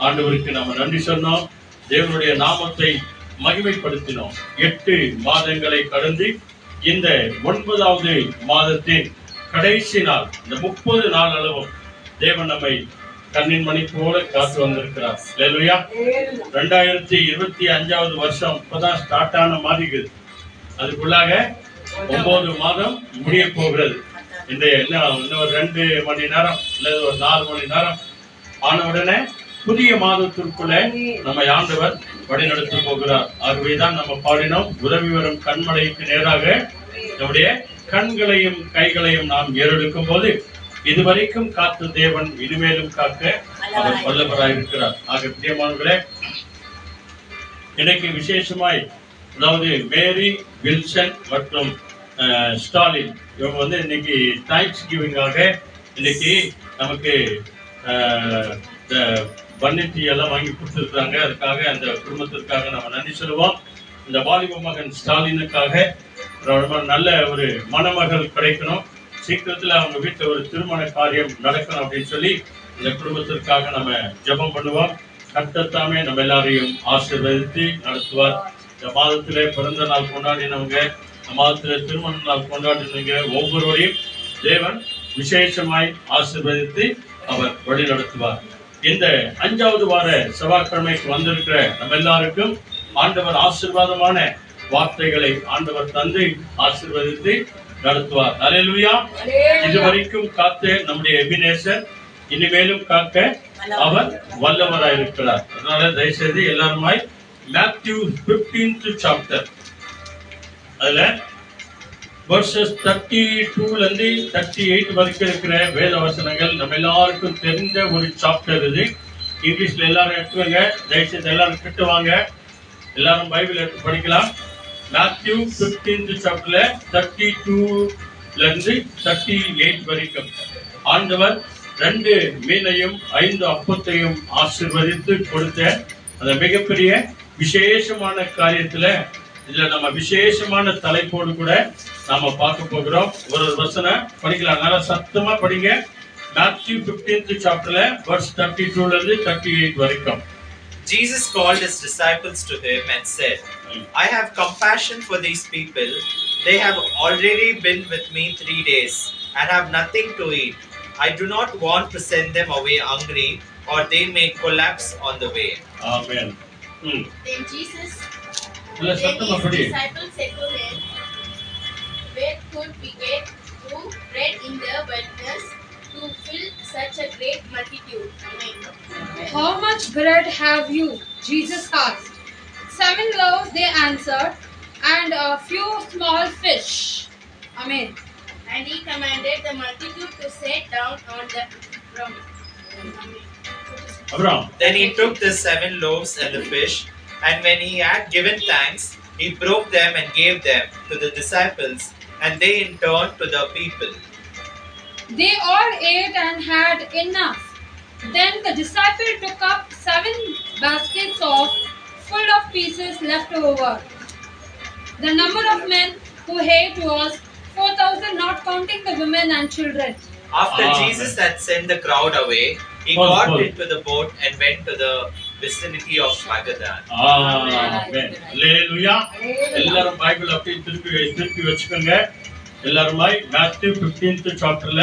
ஆண்டவருக்கு நாம நன்றி சொன்னோம், தேவனுடைய நாமத்தை மகிமைப்படுத்தினோம். 8 மாதங்களை கடந்து இந்த 9வது மாதத்தின் கடைசி நாள், இந்த 30 நாள் அளவும் தேவன் நம்மை கண்ணின் மணி போல காத்து வந்திருக்கிறார். ஹல்லேலூயா. 2025வது வருஷம் இப்பதான் ஸ்டார்ட் ஆன மாதிரி, அதுக்குள்ளாக 9 மாதம் முடிய போகிறது. இன்னும் ஒரு 2 மணி நேரம் அல்லது ஒரு 4 மணி நேரம் ஆன உடனே புதிய மாதத்திற்குள்ள நம்ம ஆண்டவர் வழிநடத்த போகிறார். ஆகவேதான் நம்ம பாடினோம், உதவி வரும் கண்மலைக்கு நேராக நம்முடைய கண்களையும் கைகளையும் நாம் ஏறெடுக்கும் போது இதுவரைக்கும் காத்த தேவன் இனிமேலும் காக்க அவர் வல்லவராயிருக்கிறார். ஆக பிரியமானவர்களே, இன்னைக்கு விசேஷமாய், அதாவது மேரி, வில்சன் மற்றும் ஸ்டாலின் இவங்க இன்னைக்கு தேங்க்ஸ் கிவிங்காக இன்னைக்கு நமக்கு பன்னீர் எல்லாம் வாங்கி கொடுத்துருக்காங்க. அதுக்காக அந்த குடும்பத்திற்காக நம்ம நன்றி சொல்லுவோம். இந்த வாலிப மகன் ஸ்டாலினுக்காக ரொம்ப நல்ல ஒரு மணமகள் கிடைக்கணும், சீக்கிரத்தில் அவங்க வீட்டில் ஒரு திருமண காரியம் நடக்கணும் அப்படின்னு சொல்லி இந்த குடும்பத்திற்காக நம்ம ஜெபம் பண்ணுவோம். கர்த்தர் நம்ம எல்லாரையும் ஆசீர்வதித்து நடத்துவார். இந்த மாதத்திலே பிறந்த நாள் கொண்டாடினவங்க, இந்த மாதத்திலே திருமண நாள் கொண்டாடினவங்க ஒவ்வொருவரையும் தேவன் விசேஷமாய் ஆசீர்வதித்து அவர் வழி நடத்துவார். இந்த 5வது வார செவ்வாய்க்கிழமைக்கு வந்திருக்கிற நம்ம எல்லாருக்கும் ஆண்டவர் ஆசீர்வாதமான வார்த்தைகளை ஆண்டவர் தந்து ஆசீர்வதித்து நடத்துவார். அல்லேலூயா. இதுவரைக்கும் காத்த நம்முடைய எபினேசர் இனிமேலும் காக்க அவர் வல்லவராயிருக்கிறார். அதனால தயவுசெய்து எல்லாருமாய் மேத்யூ 15th சாப்டர், அதுல verses 32ல இருந்து 38 வரைக்கும் இருக்கிற வேத வசனங்கள் நம்ம எல்லாருக்கும் தெரிந்த ஒரு சாப்டர் இது. இங்கிலீஷ்ல எல்லாரும் எடுத்துக்கோங்க. தயவுசெய்து எல்லாரும் கிட்ட வாங்க. எல்லாரும் பைபிள் எடுத்து படிக்கலாம். மேத்யூ 15th சாப்டர்ல 32ல இருந்து 38 வரைக்கும் ஆண்டவர் 2 மீனையும் 5 அப்பத்தையும் ஆசீர்வதித்து கொடுத்த அந்த மிகப்பெரிய விசேஷமான காரியத்துல இதுல நம்ம விசேஷமான தலைப்போடு கூட நாம பார்க்க போகிறோம். ஒரு வசனம் படிக்கலாம். நல்லா சத்தமா படிங்க. மேத்யூ 15th சாப்டர்ல verse 32ல இருந்து 38 வரைக்கும். Jesus called his disciples to him and said, I have compassion for these people. They have already been with me 3 days and have nothing to eat. I do not want to send them away hungry, or they may collapse on the way. Amen. Then Jesus, இல்ல then சத்தமா his படி. disciples said to him, where could we get two bread in the wilderness to fill such a great multitude? Amen. How much bread have you? Jesus asked. 7 loaves, they answered, and a few small fish. Amen. And he commanded the multitude to sit down on the ground. அப்புறம் Then he took the 7 loaves and the fish, and when he had given thanks, he broke them and gave them to the disciples, and they in turn to the people. They all ate and had enough. Then the disciple took up 7 baskets full of pieces left over. The number of men who ate was 4,000, not counting the women and children. After Amen. Jesus had sent the crowd away, he Paul, got Paul. into the boat and went to the vicinity of Magadan. ஆமென். அல்லேலூயா. எல்லாரும் Bible அப்படியே திருப்பி வச்சுக்கோங்க. எல்லாருமாய் Matthew 15th சாப்டர்ல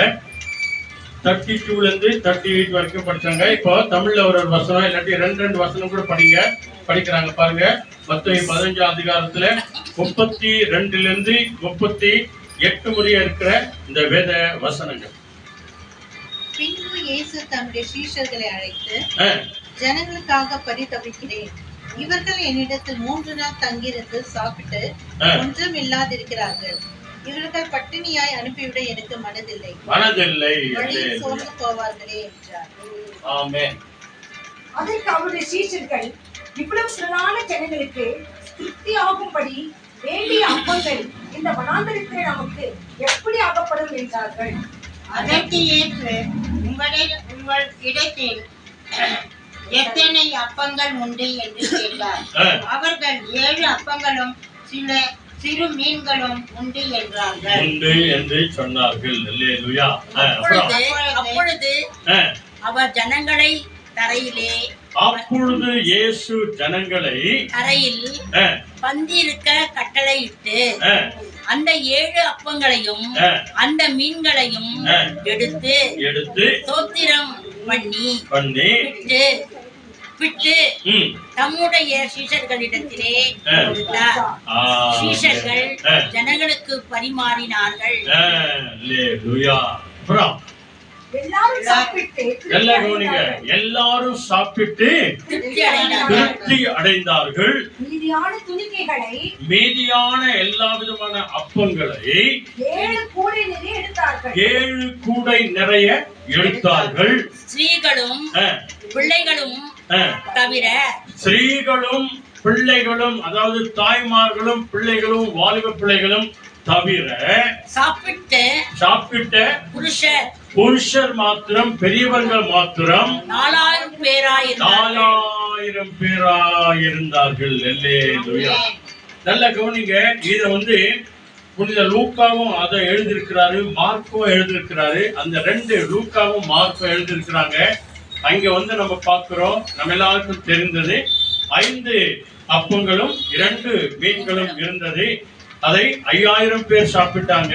32ல இருந்து 38 வரைக்கும் படிச்சாங்க. இப்போ தமிழ்ல ஒரு வசனம் இல்லாட்டி 2 வசனம் கூட படிக்கிறாங்க பாருங்க. மத்தேயு 15 அதிகாரத்துல 32ல இருந்து 38 முடிய இருக்கிற இந்த வேத வசனங்கள். பின்பு இயேசு தம்முடைய சீஷர்களை அழைத்து, ஆ, ஜனங்களுக்காக பரிதபிக்கிறேன். இவர்கள் என்னிடத்தில் 3 நாள் தங்கியிருந்து சாப்பிட்டு ஒன்றும் இல்லாதிருக்கிறார்கள். இவர்கள் பட்டினியாய் அனுப்பிவிட எனக்கு மனதில்லை. வழியில் சோர்ந்து போவார்களே என்றார். ஆமென். அதற்கு அவருடைய சீஷர்கள், இவ்வளவு திரளான ஜனங்களுக்கு திருப்தி ஆகும்படி வேண்டிய அப்பங்கள் இந்த வனாந்தரத்தில் நமக்கு எப்படி ஆகப்படும் என்றார்கள். அதற்கு இயேசு, உங்கள் இடத்தில் எத்தனை அப்பங்கள் உண்டு என்று கேட்டார். அவர்கள் 7 அப்பங்களும் சிறு மீன்களும் உண்டு என்றார்கள். உண்டு என்று சொன்னார்கள். அல்லேலூயா. அப்பொழுது அவர் ஜனங்களை தரையிலே அப்பொழுது இயேசு ஜனங்களை தரையில் பந்திருக்க கட்டளையிட்டு அந்த 7 அப்பங்களையும் அந்த மீன்களையும் எடுத்து ஸ்தோத்திரம் பண்ணி விட்டு தம்முடைய சீஷர்களிடத்திலே கொடுத்தார். சீஷர்கள் ஜனங்களுக்கு பரிமாறினார்கள். எல்லாரும் சாப்பிட்டு திருப்தி அடைந்தார்கள். மீதியான எல்லா விதமான அப்பங்களை 7 கூடை நிறைய எடுத்தார்கள். ஸ்திரீகளும் பிள்ளைகளும் தவிர, ஸ்திரீகளும் பிள்ளைகளும், அதாவது தாய்மார்களும் பிள்ளைகளும் வாலிப பிள்ளைகளும் தவிர, சாப்பிட்ட புருஷர் மாத்திரம், பெரியவர்கள் மாத்திரம் 4000 பேராயிருந்தார்கள். அல்லேலூயா. நல்ல கவனிங்க. இத புனித லூக்காவும் அதை எழுதியிருக்கிறாரு, மார்க்கும் எழுதியிருக்கிறாரு. அந்த 2 லூக்காவும் மார்க்கும் எழுதியிருக்கிறாங்க. அங்க நம்ம பார்க்கிறோம், நம்ம எல்லாருக்கும் தெரிந்தது 5 அப்பங்களும் 2 மீன்களும் இருந்தது. அதை 5000 பேர் சாப்பிட்டாங்க.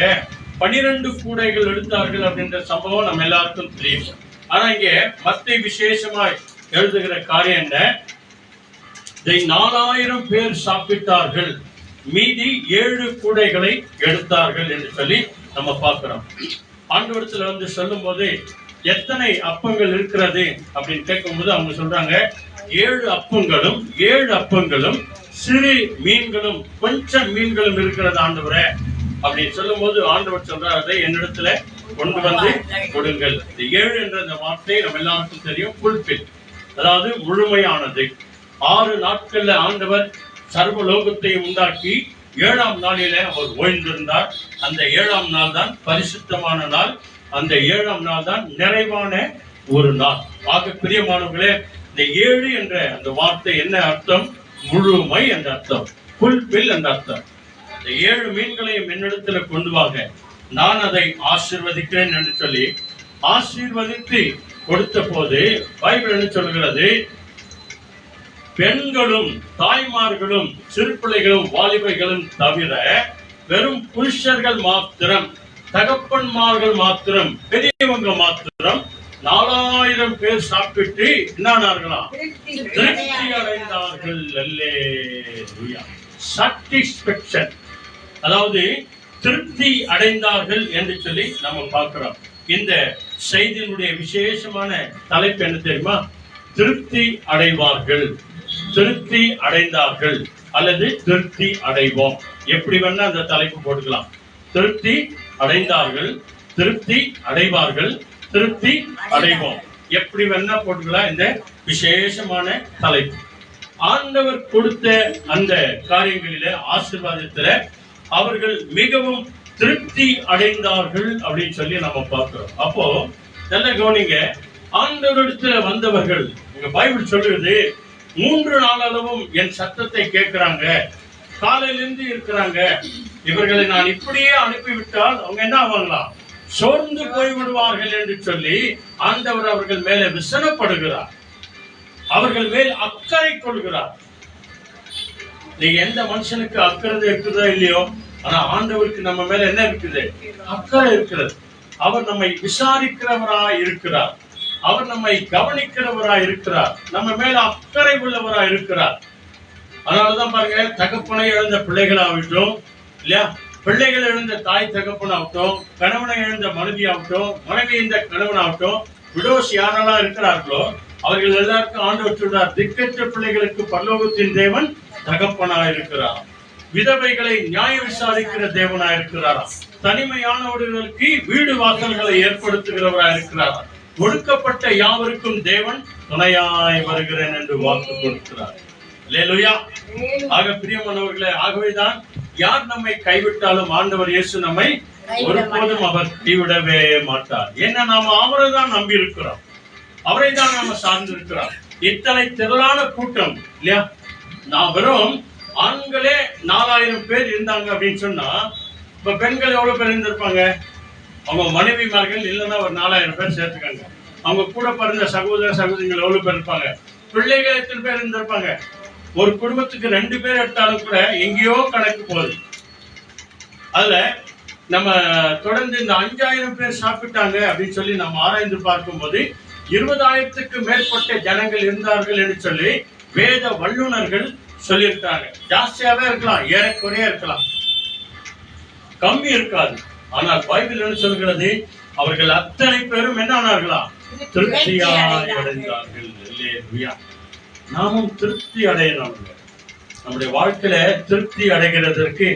12 கூடைகள் எடுத்தார்கள் அப்படின்ற சம்பவம் நம்ம எல்லாருக்கும் தெரியும். ஆனா இங்க மத்தேயு விசேஷமாய் எழுதுகிற காரியம் என்ன? 4000 பேர் சாப்பிட்டார்கள், மீதி 7 கூடைகளை எடுத்தார்கள் என்று சொல்லி நம்ம பார்க்கிறோம். ஆண்டவரத்துல சொல்லும் போது எத்தனை அப்பங்கள் இருக்கிறது அப்படின்னு கேட்கும்போது அவங்க சொல்றாங்க 7 அப்பங்களும் சிறு மீன்களும் கொஞ்சம் மீன்களும் இருக்கிறது ஆண்டவரே அப்படின்னு சொல்லும் போது ஆண்டவர் சொல்றாரு, அதை என்னிடத்துல கொண்டு வந்து கொடுங்கள். 7 என்ற அந்த வார்த்தை நம்ம எல்லாருக்கும் தெரியும், ஃபுல்ஃபில். அதாவது முழுமையானது. 6 நாட்கள்ல ஆண்டவர் சர்வலோகத்தை உண்டாக்கி 7ஆம் நாளிலே அவர் ஓய்ந்திருந்தார். அந்த 7ஆம் நாள் தான் பரிசுத்தமான நாள். அந்த 7ஆம் நாள் தான் நிறைவான ஒரு நாள். ஆக பிரியமானவர்களே, இந்த 7 என்ற அந்த வார்த்தை என்ன அர்த்தம்? முழுமை என்ற அர்த்தம், ஃபுல்பில் என்ற அர்த்தம். இந்த 7 மீன்களையும் என்னிடத்துல கொண்டு வாங்க, நான் அதை ஆசீர்வதிக்கிறேன் என்று சொல்லி ஆசீர்வதித்து கொடுத்த போது பைபிள் என்ன சொல்கிறது? பெண்களும் தாய்மார்களும் சிறு பிள்ளைகளும் வாலிபைகளும் தவிர வெறும் புருஷர்கள் மாத்திரம், தகப்பன்மார்கள் மாத்திரம், பெரியவங்க மாத்திரம் 4000 பேர் சாப்பிட்டு என்னானார்களாம்? திருப்தி அடைந்தார்கள். அல்லேலூயா. சாட்டிஸ்ஃபேக்ஷன், அதாவது திருப்தி அடைந்தார்கள் என்று சொல்லி நம்ம பார்க்கிறோம். இந்த செய்தியினுடைய விசேஷமான தலைப்பு என்ன தெரியுமா? திருப்தி அடைவார்கள், திருப்தி அடைந்தார்கள் அல்லது திருப்தி அடைவோம். எப்படி வேணா அந்த தலைப்பு போட்டுக்கலாம். திருப்தி அடைந்தார்கள், திருப்தி அடைவார்கள், திருப்தி அடைவோம், எப்படி வேணா போட்டுக்கலாம் இந்த விசேஷமான தலைப்பு. ஆண்டவர் கொடுத்த அந்த காரியங்களில ஆசீர்வாதத்துல அவர்கள் மிகவும் திருப்தி அடைந்தார்கள் அப்படின்னு சொல்லி நம்ம பார்க்கிறோம். அப்போ நல்ல கவனிங்க, ஆண்டவரிடத்துல வந்தவர்கள், உங்க பைபிள் சொல்லுது 3 நாளளவும் என் சத்தத்தை கேட்கிறாங்க, காலையிலிருந்து இருக்கிறாங்க, இவர்களை நான் இப்படியே அனுப்பிவிட்டால் அவங்க என்ன ஆவாங்களாம்? சோர்ந்து போய்விடுவார்கள் என்று சொல்லி ஆண்டவர் அவர்கள் மேல விசனப்படுகிறார், அவர்கள் மேல் அக்கறை கொள்கிறார். நீங்க எந்த மனுஷனுக்கு அக்கறை இருக்குதோ இல்லையோ, ஆனா ஆண்டவருக்கு நம்ம மேல என்ன இருக்குது? அக்கறை இருக்கிறது. அவர் நம்மை விசாரிக்கிறவராய் இருக்கிறார், அவர் நம்மை கவனிக்கிறவராய் இருக்கிறார், நம்ம மேல அக்கறை உள்ளவராய் இருக்கிறார். அதனாலதான் பாருங்க, தகப்பனை இழந்த பிள்ளைகள் ஆகட்டும் இல்லையா, பிள்ளைகள் இழந்த தாய் தகப்பன் ஆகட்டும், கணவனை இழந்த மனைவி ஆகட்டும், மனைவி இந்த கணவன் ஆகட்டும், விடோஸ் யாரெல்லாம் இருக்கிறார்களோ அவர்கள் எல்லாருக்கும் ஆண்டவர் சொல்றார், திக்கற்ற பிள்ளைகளுக்கு பரலோகத்தின் தேவன் தகப்பனாய் இருக்கிறார், விதவைகளை நியாய விசாரிக்கிற தேவனாய் இருக்கிறார், தனிமையானவர்களுக்கு வீடு வாசல்களை ஏற்படுத்துகிறவராய் இருக்கிறார், ஒடுக்கப்பட்ட யாவருக்கும் தேவன் துணையாய் வருகிறேன் என்று வாக்கு கொடுக்கிறார். அல்லேலூயா. ஆக பிரியமானவர்களே, ஆகவேதான் யார் நம்மை கைவிட்டாலும் ஆண்டவர் இயேசு நம்மை ஒருபோதும் அவர் கைவிடவே மாட்டார். ஏன்னா நாம அவரை தான் நம்பி இருக்கிறோம், அவரை தான் நாம சார்ந்து இருக்கிறோம். இத்தனை திரளான கூட்டம் இல்லையா, நான் வெறும் ஆண்களே 4000 பேர் இருந்தாங்க அப்படின்னு சொன்னா, இப்ப பெண்கள் எவ்வளவு பேர் இருந்திருப்பாங்க? அவங்க மனைவிமார்கள் இல்லைன்னா ஒரு 4000 பேர் சேர்த்துக்காங்க. அவங்க கூட பிறந்த சகோதர சகோதரிகள் எவ்வளவு பேர் இருப்பாங்க? பிள்ளைகள் எத்தனை பேர் இருந்திருப்பாங்க? ஒரு குடும்பத்துக்கு 2 பேர் எடுத்தாலும் கூட எங்கேயோ கணக்கு போகுது. அதுல நம்ம தொடர்ந்து இந்த 5000 பேர் சாப்பிட்டாங்க அப்படின்னு சொல்லி நம்ம ஆராய்ந்து பார்க்கும்போது 20,000க்கு மேற்பட்ட ஜனங்கள் இருந்தார்கள் என்று சொல்லி வேத வல்லுநர்கள் சொல்லியிருக்காங்க. ஜாஸ்தியாவே இருக்கலாம், ஏறக்குறைய இருக்கலாம், கம்மி இருக்காது. ஆனால் பைபிள் என்ன சொல்கிறது? அவர்கள் அத்தனை பேரும் என்ன ஆனார்களா? திருப்தியாய் அடைந்தார்கள். அல்லேலூயா. நாமும் திருப்தி அடையணும். நம்முடைய வாழ்க்கையில திருப்தி அடைகிறதற்கு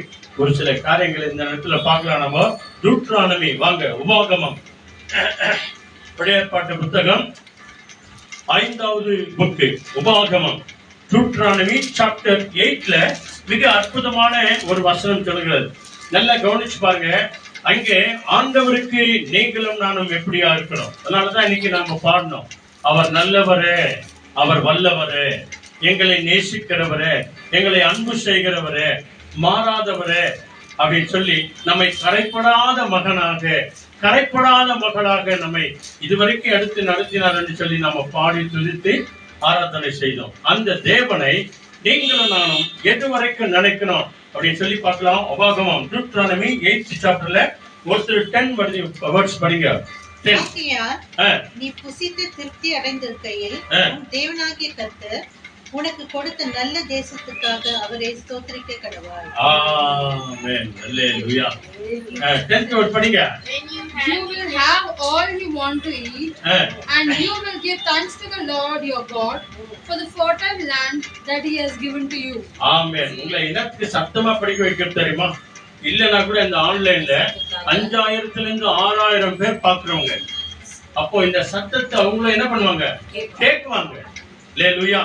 ஒரு சில காரியங்கள் இந்த நேரத்துல பார்க்கலாம். நம்ம டூட்ரானமி வாங்க, உபாகமம் பழைய ஏற்பாட்டு புத்தகம் 5வது புக்கு உபாகமம், டூட்ரானமி சாப்டர் 8ல மிக அற்புதமான ஒரு வசனம் சொல்கிறது. நல்லா கவனிச்சு பாருங்க. அங்கே ஆண்டவருக்கு நீங்களும் நானும் எப்படியா இருக்கிறோம். அதனாலதான் இன்னைக்கு நாம பாடணும், அவர் நல்லவரே, அவர் வல்லவரே, எங்களை நேசிக்கிறவரே, எங்களை அன்பு செய்கிறவரே, மாறாதவரே அப்படின்னு சொல்லி நம்மை கரைப்படாத மகனாக, கரைப்படாத மகளாக நம்மை இதுவரைக்கும் எடுத்து நடத்தினார் என்று சொல்லி நாம பாடி துதித்து ஆராதனை செய்தோம். அந்த தேவனை நீங்களும் நானும் எது வரைக்கும் நினைக்கணும் அப்படின்னு சொல்லி பார்க்கலாம். உபாகமம் டூட்ரானமி 8th சாப்டர்ல ஒருத்தர் 10 வேர்ட்ஸ் படிங்க. நீ புசித்து திருப்தி அடைந்திருக்கையில் தேவனாகிய கர்த்தர் உனக்கு கொடுத்த நல்ல தேசத்துக்காக அவரை ஸ்தோத்திரிக்க கடவாய். ஆமென். அல்லேலூயா. 10th வேர்ட் படிங்க. You will have all you want to eat, and you will give thanks to the Lord your God for the fertile land that He has given to you. ஆமென். உங்களை எனக்கு சத்தமா படிக்க வைக்க தெரியுமா? இல்லனா கூட இந்த ஆன்லைன்ல 5000ல இருந்து 6000 பேர் பாக்குறவங்க. அப்போ இந்த சத்தத்தை அவங்க என்ன பண்ணுவாங்க? கேட்குவாங்க. அல்லேலூயா.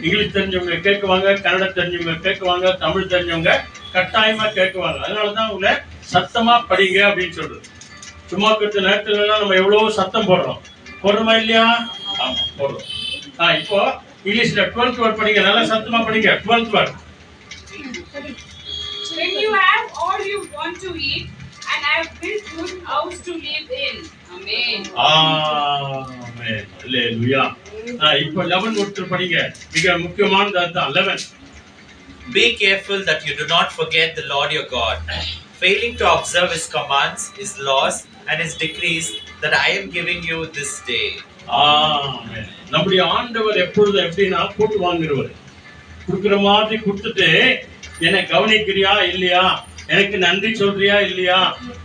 இங்கிலீஷ் தெரிஞ்சவங்க கேட்குவாங்க, கன்னடம் தெரிஞ்சவங்க கேட்குவாங்க, தமிழ் தெரிஞ்சவங்க கட்டாயமா கேட்குவாங்க. அதனாலதான் உங்களை சத்தமா படிங்க அப்படின்னு சொல்றது. சும்மா கொஞ்ச நேரத்துல எல்லாம் நம்ம எவ்வளவு சத்தம் போடுறோமா இல்லையா? ஆமா போடுறோம். இப்போ இங்கிலீஷ்ல 12th word படிங்க, நல்லா சத்தமா படிங்க. 12th word. When you have all you want to eat, and I have built good house to live in. Amen. ஆமென். அல்லேலூயா. இப்போ 11th word படிங்க. மிக முக்கியமானது அதுதான் 11. Be careful that you do not forget the Lord your God, failing to observe his commands, his laws, and his decrees that I am giving you this day. ஆமென். நம்முடைய ஆண்டவர் எப்பொழுதும் எப்படின்னா கூட்டு வாங்குறவர். கொடுக்குற மாதிரி கொடுத்துட்டு என்னை கவனிக்கிறியா இல்லையா, எனக்கு நன்றி சொல்றியா இல்லையா,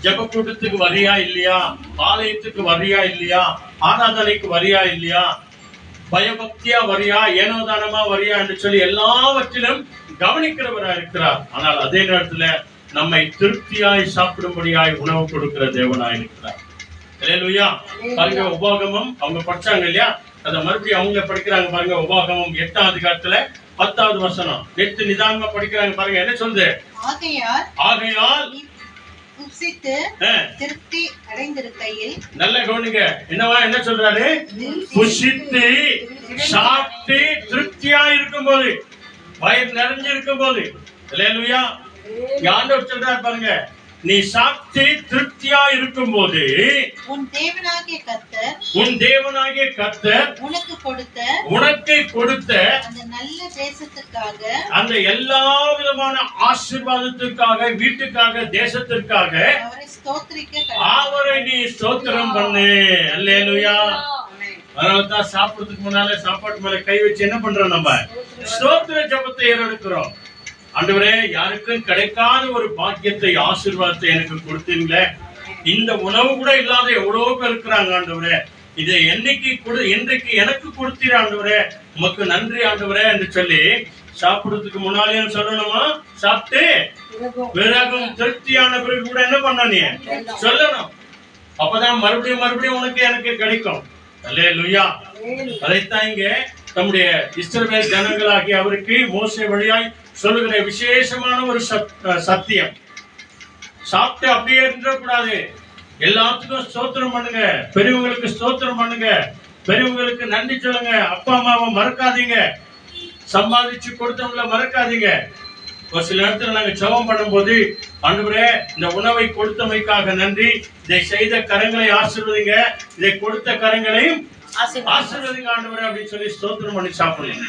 ஜெப கூட்டத்துக்கு வரியா இல்லையா, ஆலயத்துக்கு வரியா இல்லையா, ஆராதனைக்கு வரியா இல்லையா, பயபக்தியா வரியா, ஏனோதானமா வரியா என்று சொல்லி எல்லாவற்றிலும் கவனிக்கிறவரா இருக்கிறார். ஆனால் அதே நேரத்துல நம்மை திருப்தியாய் சாப்பிடும்படியாய் உணவு கொடுக்கிற தேவனாய் இருக்கிறார். அல்லேலூயா. பாருங்க, உபாகமம் அவங்க படிச்சாங்க இல்லையா, அத மறுபடியும் அவங்கள படிக்கிறாங்க பாருங்க. உபாகமம் 8ஆம் அதிகாரத்துல 10வது வசனம் எடுத்து நிதானமா படிக்கிறாங்க பாருங்க. என்ன சொல்லுது? ஆகையால் புசித்து திருப்தி அடைந்திருக்கையில். நல்ல கவனிங்க, என்னவா என்ன சொல்றாரு? புசித்து சாப்பிட்டு திருப்தியா இருக்கும் போது, வயிறு நிறைஞ்சிருக்கும் போது. அல்லேலூயா. ஆண்டவர் சொல்றாரு பாருங்க, நீ சாப்பிட்டு திருப்தியா இருக்கும் போது உன் தேவனாகிய கர்த்தர் உனக்கு கொடுத்த அந்த நல்ல தேசத்துக்காக, அந்த எல்லா விதமான ஆசீர்வாதத்துக்காக, வீட்டுக்காக, தேசத்திற்காக அவரை நீ ஸ்தோத்திரம் பண்ணு. அல்லேலூயா. அதனாலதான் சாப்பிடுறதுக்கு முன்னால சாப்பாட்டு மேல கை வச்சு என்ன பண்றோம்? நம்ம ஸ்தோத்திர ஜெபத்தை ஏறெடுக்கிறோம். ஆண்டவரே, யாருக்கும் கிடைக்காத ஒரு பாக்கியத்தை, ஆசீர்வாதத்தை எனக்கு கொடுத்தீங்களே. இந்த உணவு கூட இல்லாத எவ்வளவு பேர் இருக்கிறாங்க ஆண்டவரே. இதை இன்றைக்கு எனக்கு கொடுத்தீர ஆண்டவரே, உமக்கு நன்றி ஆண்டவரே என்று சொல்லி சாப்பிடுறதுக்கு முன்னாலே சொல்லணுமா? சாப்பிட்டு பிறகும் திருப்தியான பிறகு கூட என்ன பண்ண நீ சொல்லணும். அப்பதான் மறுபடியும் உனக்கு எனக்கு கிடைக்கும். அல்லேலூயா. அதைத்தான் இங்க நம்முடைய இஸ்ரவேல் ஜனங்களாகிய அவருக்கு மோசே வழியாய் சொல்லுகிற விசேஷமான ஒரு சத்தியம். சாப்பிட்டு அப்படியே இருந்துடக்கூடாது. எல்லாத்துக்கும் ஸ்தோத்திரம் பண்ணுங்க, பெரியவங்களுக்கு ஸ்தோத்திரம் பண்ணுங்க, பெரியவங்களுக்கு நன்றி சொல்லுங்க, அப்பா அம்மாவை மறக்காதீங்க, சம்பாதிச்சு கொடுத்தவங்கள மறக்காதீங்க. ஒரு சில நேரத்தில் நாங்க ஜெபம் பண்ணும்போது, ஆண்டவரே இந்த உணவை கொடுத்தமைக்காக நன்றி, இதை செய்த கரங்களை ஆசீர்வதிங்க, இதை கொடுத்த கரங்களையும் ஆசீர்வதிங்க ஆண்டவரே அப்படின்னு சொல்லி ஸ்தோத்திரம் பண்ணி சாப்பிடலாம்.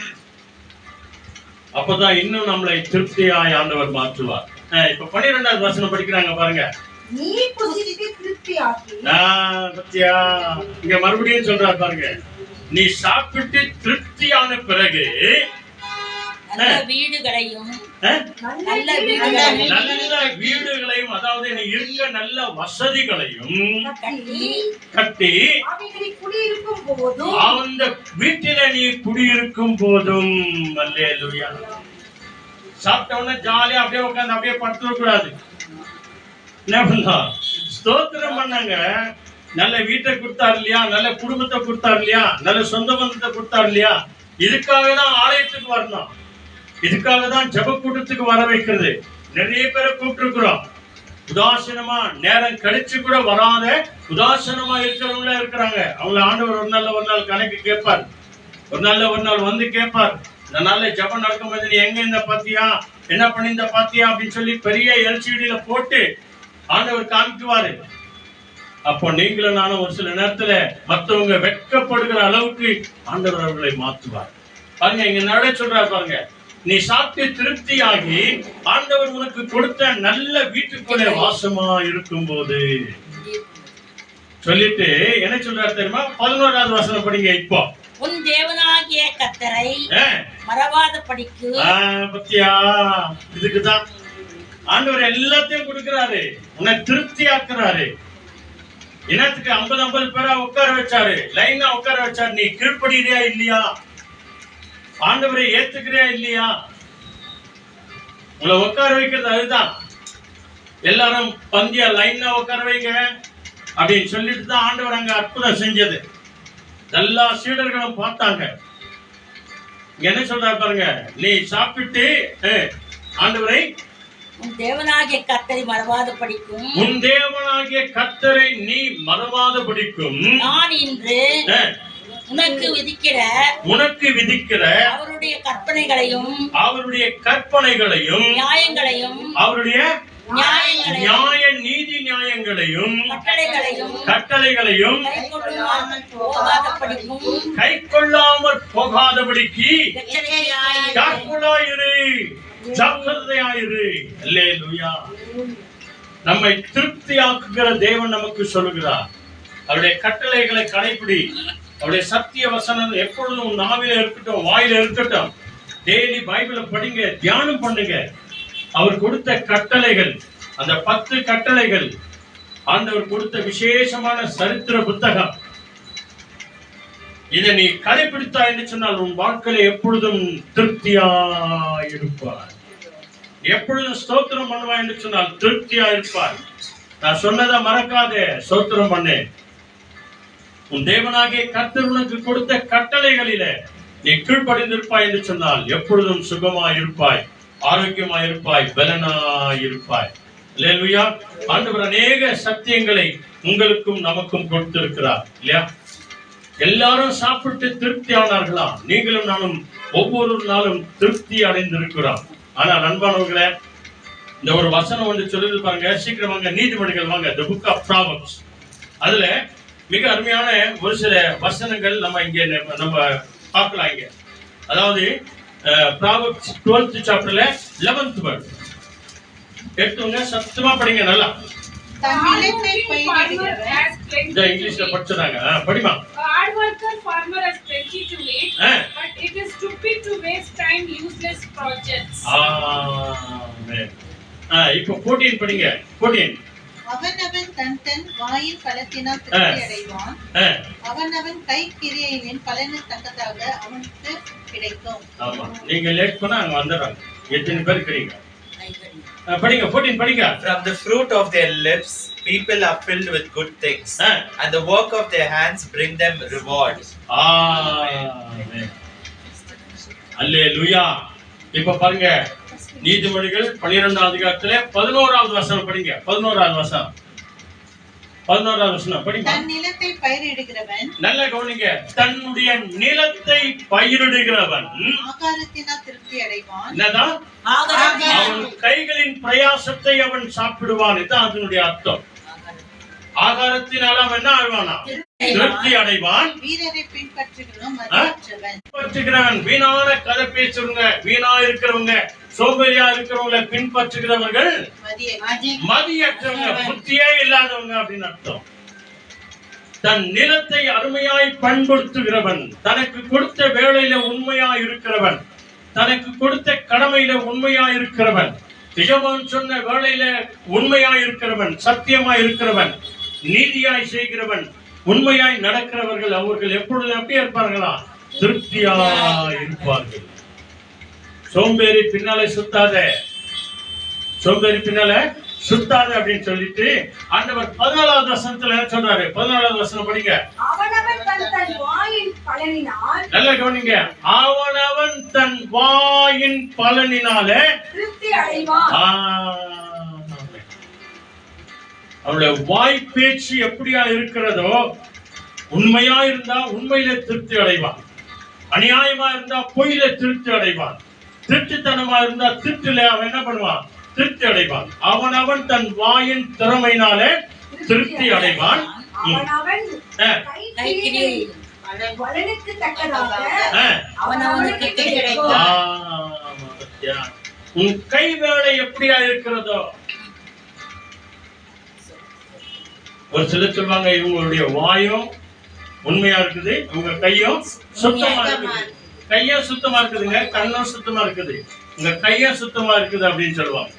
அப்பதான் இன்னும் நம்மளை திருப்தியாய் ஆண்டவர் மாற்றுவார். இப்ப 12வது வசனம் படிக்கிறாங்க பாருங்க. நீ புசித்து திருப்தியாக்கி. பத்தியா, இங்க மறுபடியும் சொல்றாரு பாருங்க, நீ சாப்பிட்டு திருப்தியான பிறகு நல்ல வீடுகளையும், அதாவது நீ இருக்க நல்ல வசதிகளையும் கட்டி அந்த வீட்டில நீ குடியிருக்கும் போதும். அல்லேலூயா. சாப்பிட்ட உடனே ஜாலியா அப்படியே உட்காந்து அப்படியே படுத்துட கூடாது. என்ன பண்ணா? ஸ்தோத்திரம் பண்ணாங்க. நல்ல வீட்டை கொடுத்தாரு இல்லையா, நல்ல குடும்பத்தை கொடுத்தாரு இல்லையா, நல்ல சொந்த பந்தத்தை கொடுத்தாரு இல்லையா. இதுக்காக தான் ஆலயத்துக்கு வரணும், இதுக்காக தான் ஜெப கூட்டத்துக்கு வர வைக்கிறது. நிறைய பேரை கூப்பிட்டு இருக்கிறோம். உதாசீனமா நேரம் கழிச்சு கூட வராத உதாசீனமா இருக்கிறவங்கள இருக்கிறாங்க. அவங்கள ஆண்டவர் ஒரு நாள் கணக்கு கேட்பார். ஒரு நாள் வந்து கேட்பார், இந்த நாள்ல ஜெபம் நடக்கும் போது நீ எங்க இந்த பாத்தியா, என்ன பண்ணி இந்த பாத்தியா அப்படின்னு சொல்லி பெரிய எல்சிடியில போட்டு ஆண்டவர் காமிக்குவாரு. அப்போ நீங்களும் நானும் ஒரு சில நேரத்துல மற்றவங்க வெட்கப்படுகிற அளவுக்கு ஆண்டவர் அவர்களை மாற்றுவார். பாருங்க, இங்க நடை சொல்றாரு பாருங்க, நீ சாப்பிட்டு திருப்தியாகி ஆண்டவர் உனக்கு கொடுத்த நல்ல வீட்டுக்குள்ளே வாசமா இருக்கும் போது சொல்லிட்டு என்ன சொல்றாரு தெரியுமா? 11வது வசனம் படிங்க. இப்போ உன் தேவனாகிய கர்த்தரை மறவாதபடிக்கு. பத்தியா, இதுக்குதான் ஆண்டவர் எல்லாத்தையும் கொடுக்கிறாரு, உன்னை திருப்தி ஆக்குறாரு. இனத்துக்கு 50 பேரா உட்கார வச்சாரு, லைனா உட்கார வச்சாரு. நீ கீழ்படுறியா இல்லையா, ஆண்டவரை ஏத்துக்கிறியா இல்லையா, உங்களை உட்கார வைக்கிறது அதுதான். எல்லாரும் பந்தியா லைனா உட்கார வைங்க அப்படின்னு சொல்லிட்டு தான் ஆண்டவர் அங்க அற்புதம் செஞ்சது. எல்லா சீடர்களும் பார்த்தாங்க. இங்க என்ன சொல்றாரு பாருங்க, நீ சாப்பிட்டு ஆண்டவரை உன் தேவனாகிய கர்த்தரை மறவாத படிக்கும், உன் தேவனாகிய கர்த்தரை நீ மறவாத படிக்கும், நான் இன்று உனக்கு விதிக்கிற அவருடைய கற்பனைகளையும் நியாயங்களையும் நியாய நீதி நியாயங்களையும் கட்டளைகளையும் கை கொள்ளாமல் போகாதபடிக்கு ஜாக்கிரதையாயிரு. அல்லேலூயா. நம்மை திருப்தியாக்குகிற தேவன் நமக்கு சொல்லுகிறார், அவருடைய கட்டளைகளை கடைபிடி. அவருடைய சத்திய வசனம் எப்பொழுதும் நாவில இருக்கட்டும், வாயில இருக்கட்டும். டெய்லி பைபிளை படிங்க, தியானம் பண்ணுங்க. அவர் கொடுத்த கட்டளைகள், அந்த 10 கட்டளைகள், ஆண்டவர் கொடுத்த விசேஷமான சரித்திர புத்தகம். இதை நீ கடைபிடித்தா என்று சொன்னால் உன் வாழ்க்கையில எப்பொழுதும் திருப்தியா இருப்பார். எப்பொழுதும் ஸ்தோத்திரம் பண்ணுவா என்று சொன்னால் திருப்தியா இருப்பார். நான் சொன்னதை மறக்காதே, ஸ்தோத்திரம் பண்ணு. உன் தேவனாகிய கர்த்தர் உனக்கு கொடுத்த கட்டளைகளிலே நீ கீழ்ப்படிந்திருப்பாய் என்று சொன்னால் எப்பொழுதும் சுகமாய் இருப்பாய், ஆரோக்கியமாய் இருப்பாய், பலனாய் இருப்பாய். அல்லேலூயா. ஆண்டவர் அநேக சத்தியங்களை உங்களுக்கும் நமக்கும் கொடுத்திருக்கிறார் இல்லையா? எல்லாரும் சாப்பிட்டு திருப்தி ஆனார்களா? நீங்களும் நானும் ஒவ்வொரு நாளும் திருப்தி அடைந்திருக்கிறோம். ஆனால் அன்பானவர்களே, இந்த ஒரு வசனம் வந்து சொல்லுது பாருங்க, சீக்கிரம் வாங்க, நீதிமொழிகள் வாங்க, the book of Proverbs. அதுல மிக அருமையான ஒரு சில வசனங்கள் நம்ம பார்க்கலாம் இங்க. அதாவது Proverbs 12th chapterல 11th verse எடுத்துங்க, சத்தமா படிங்க நல்லா. இங்கிலீஷ்ல படிச்சாங்க, படிமா. Hard worker farmer has plenty to eat, but it is stupid to waste time useless projects. ஆமென். இப்போ 14 படிங்க. 14. அவனவன் தன் வாயின் பலத்தினால் திருப்தி அடைவான், அவனவன் கை கிரியையின் பலனு தக்கதாக அவனுக்கு கிடைக்கும். ஆமா, நீங்க லேட் பண்ணா அங்க வந்துறாங்க. எத்தனை பேர் இருக்கீங்க? படிங்க. 14 படிங்க. From the fruit of their lips people are filled with good things, and the work of their hands bring them reward. ஆமென். அல்லேலூயா. இப்ப பாருங்க, நீதிமொழிகள் 12வது அதிகாரத்திலே 11வது வசனம் படிங்க. 11வது வசனம் படிங்க. தன் நிலத்தை பயிரிடுகிறவன், நல்ல கவனிங்க, தன்னுடைய நிலத்தை பயிரிடுகிறவன் ஆகாரத்தினால் திருப்தி அடைவான். என்னதான்? அவன் கைகளின் பிரயாசத்தை அவன் சாப்பிடுவான். இதுதான் அதனுடைய அர்த்தம். ஆகாரத்தினால் அவன் என்ன ஆழ்வானா? திருப்தி அடைவான். வீரரை பின்பற்றுகிறவன், வீணான கதை பேசுறவங்க, வீணா இருக்கிறவங்க, சோம்பேறியா இருக்கிறவங்களை பின்பற்றுகிறவர்கள் மதியற்றவங்க, புத்தியே இல்லாதவங்க அப்படின்னு அர்த்தம். தன் நிலத்தை அருமையாய் பயன்படுத்துகிறவன், தனக்கு கொடுத்த வேலையில உண்மையா இருக்கிறவன், தனக்கு கொடுத்த கடமையில உண்மையா இருக்கிறவன், நிஜமான் சொன்ன வேலையில உண்மையா இருக்கிறவன், சத்தியமா இருக்கிறவன், நீதியாய் செய்கிறவன், உண்மையாய் நடக்கிறவர்கள், அவர்கள் எப்பொழுது எப்படி இருப்பார்களா? திருப்தியா இருப்பார்கள். சோம்பேறி பின்னாலே சுத்தாத, சோம்பேறி பின்னாலே சுத்தாத அப்படின்னு சொல்லிட்டு ஆண்டவர் 14வது வசனத்துல சொல்றாரு. 14வது வசனம் படிங்க. அவனவன் தன் வாயின் பலனினால், நல்லா கவனிங்க, அவனவன் தன் வாயின் பலனினாலே திருப்தி அடைவான். அவனுடைய வாய் பேச்சு எப்படியா இருக்கிறதோ, உண்மையா இருந்தா உண்மையில திருப்தி அடைவான், அநியாயமா இருந்தா பொய்யில திருப்தி அடைவான், திருட்டுத்தனமா இருந்தா திருட்டுல அவன் என்ன பண்ணுவான்? திருப்தி அடைவான். அவனவன் தன் வாயின் திறமையினாலே திருப்தி அடைவான். பலனுக்கு தக்கதாக உன் கை வேலை எப்படியா இருக்கிறதோ. ஒரு சிலர் சொல்லுவாங்க, இவங்களுடைய வாயும் உண்மையா இருக்குது, உங்க கையும் சுத்தமா இருக்குது. கையும் சுத்தமா இருக்குதுங்க, கண்ணும் சுத்தமா இருக்குது, உங்க கையும் சுத்தமா இருக்குது அப்படின்னு சொல்லுவாங்க.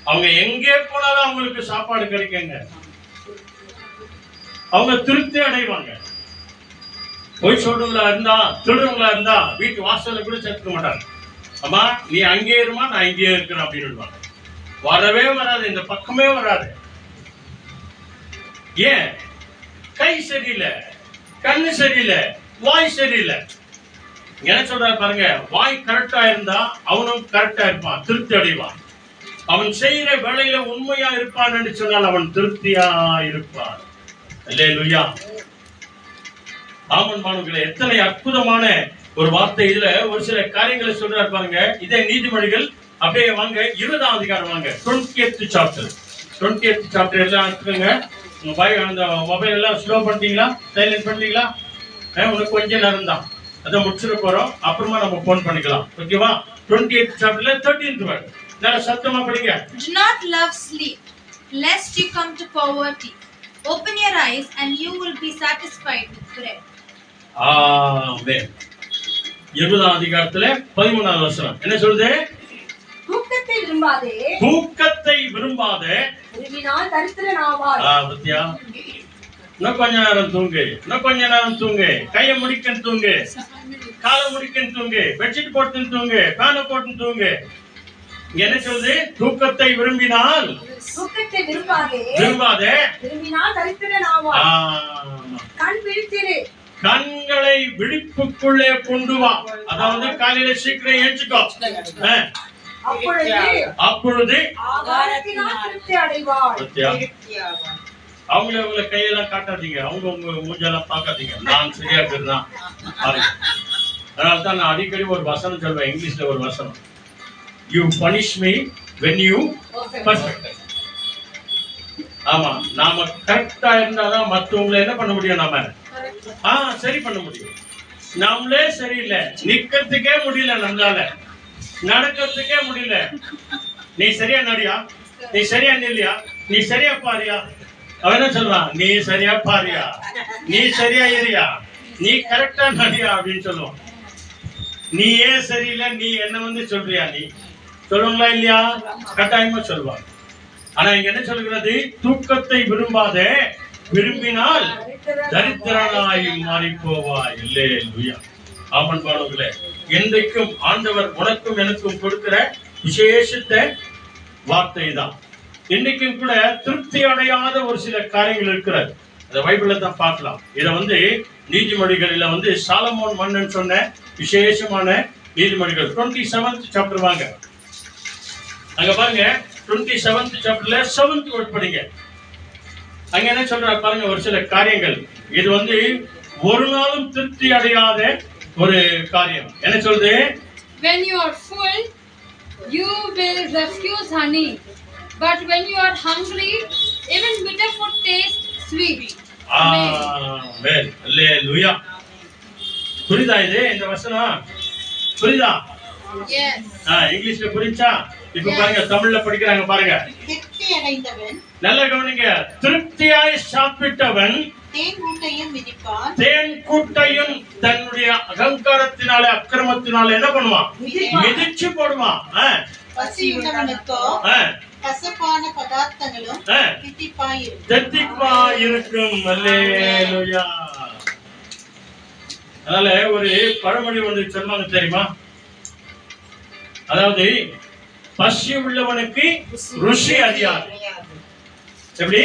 அவங்க எங்கே போனாலும் அவங்களுக்கு சாப்பாடு கிடைக்குங்க, அவங்க திருப்தி அடைவாங்க. போய் சொல்றவங்களா இருந்தா, திருடுறவங்களா இருந்தா வீட்டு வாசல்ல கூட சேர்த்துக்க மாட்டாங்க. அம்மா நீ அங்கே இருமா, நான் இங்கே இருக்கிறேன் அப்படின்னு வரவே வராது, இந்த பக்கமே வராது. ஏன்? கை சரியில்லை, கண்ணு சரியில்லை, வாய் சரியில்லை. என்ன சொல்றாரு பாருங்க, வாய் கரெக்டா இருந்தா அவனும் கரெக்டா இருப்பான், திருப்தி அடைவான். அவன் செய்கிற வேலையில உண்மையா இருப்பான் என்று சொன்னால் அவன் திருப்தியா இருப்பான். அல்லேலூயா. ஆமன் மாணவர்களே, எத்தனை அற்புதமான ஒரு வார்த்தை. இதுல ஒரு சில காரியங்களை சொல்றாரு பாருங்க. இதே நீதிமொழிகள் அப்படியே வாங்க 20ஆம் அதிகாரம் வாங்க, 20th சாப்டர். 20th சாப்டர் எல்லாம் இருக்குங்க. அந்த மொபைல் எல்லாம் ஸ்லோ பண்ணிட்டீங்களா, சைலண்ட் பண்ணிட்டீங்களா? உனக்கு கொஞ்சம் நேரம் தான், அதை முடிச்சிட போறோம், அப்புறமா நம்ம போன் பண்ணிக்கலாம். ஓகேவா? 20th சாப்டர்ல 13th வேர்ட். நல்லா சத்தமா படிங்க. Do not love sleep, lest you come to poverty. Open your eyes and you will be satisfied with bread. ஆமென். 20ஆம் அதிகாரத்துல 13வது வசனம் என்ன சொல்லுது? தூக்கத்தை விரும்பாதே, தூக்கத்தை விரும்பாதே, விரும்பினால் தரித்திரன் ஆவாய். பத்தியா? இன்னும் கொஞ்ச நேரம் தூங்கு, இன்னும் கொஞ்ச நேரம் தூங்கு, கையை முடிக்கன்னு தூங்கு, காலை முடிக்கன்னு தூங்கு, பெட்ஷீட் போட்டுன்னு தூங்கு, பேனை போட்டுன்னு தூங்கு. என்ன சொல்லுது? தூக்கத்தை விரும்பினால், தூக்கத்தை விரும்பாதே, விரும்பாதே, விரும்பினால் தரித்திரன் ஆவாய். கண் விழித்திரு, கண்களை விழிப்புக்குள்ளே கொண்டு வா. அதாவது காலையில சீக்கிரம் ஏஞ்சுக்கோ. அப்பொழுது ஆகாரத்தினால் திருப்தி அடைவாய். அவங்கள கையெல்லாம் காட்டாதீங்க, அவங்க உங்க மூஞ்செல்லாம் பார்க்காதீங்க. நான் சரியா இருக்கிறேன். அதனால தான் நான் அடிக்கடி ஒரு வசனம் சொல்வேன், இங்கிலீஷ்ல ஒரு வசனம். You punish me when you perfect. ஆமா, நாம கரெக்டா இருந்தாதான் மற்றவங்களை என்ன பண்ண முடியும், நாம சரி பண்ண முடியும். நம்மளே சரியில்லை, நிக்கிறதுக்கே முடியல, நம்மளால நடக்கிறதுக்கே முடியல. நீ சரியா நடியா, நீ சரியா நில்லையா, நீ சரியா பாரியா. அவன் என்ன சொல்றான்? நீ சரியா பாரியா, நீ சரியா ஏறியா, நீ கரெக்டா நடியா அப்படின்னு சொல்லுவான். நீ ஏன் சரியில்லை, நீ என்ன வந்து சொல்றியா, நீ சொல்லுங்களா இல்லையா? கட்டாயமா சொல்லுவாங்க. ஆனா இங்க என்ன சொல்கிறது? தூக்கத்தை விரும்பாதே, விரும்பினால் தரித்திரனாய் மாறி போவாய். அல்லேலூயா. ஆமன் பாடுகளே, என்றைக்கும் ஆண்டவர் உனக்கும் எனக்கும் கொடுக்கிற விசேஷத்த வார்த்தை தான். இன்னைக்கும் கூட திருப்தி அடையாத ஒரு சில காரியங்கள் இருக்கிறது. அந்த பைபிள்ல தான் பார்க்கலாம். இதை வந்து நீதிமொழிகளில வந்து சாலமோன் மன்னன் சொன்ன விசேஷமான நீதிமொழிகள் 27th சாப்டர் வாங்க. அங்க பாருங்க, 27th சாப்டர்ல 7th வேர்ட் படிங்க. அங்க என்ன சொல்றாரு பாருங்க, ஒரு சில காரியங்கள். இது வந்து ஒரு நாளும் திருப்தி அடையாத ஒரு காரியம். என்ன சொல்றது? When you are full, you will refuse honey. But when you are hungry, even bitter food tastes sweet. ஆமென். அல்லேலூயா. புரியுதா இது இந்த வசனம்? புரியுதா? Yes. இங்கிலீஷ்ல புரிஞ்சா? இப்ப பாருங்க, தமிழ்ல படிக்கிறாங்க பாருங்க. திருப்தி அடைந்தவன், நல்ல கவனிங்க. திருப்தியாய் சாப்பிட்டவன் தேன் கூட்டையும் மிதிப்பான், தேன் கூட்டையும் தன்னுடைய அகங்காரத்தினாலே அக்கிரமத்தினாலே என்ன பண்ணுவான்? மிதிச்சு போடுவான். பசியுள்ளவனுக்கோ கசப்பான பதார்த்தங்களும் தித்திப்பாயிருக்கும். அல்லேலூயா. அதனால ஒரு பழமொழி ஒன்று சொல்லுவாங்க தெரியுமா? அதாவது பசி உள்ளவனுக்கு ருசி அறியாது. எப்படி?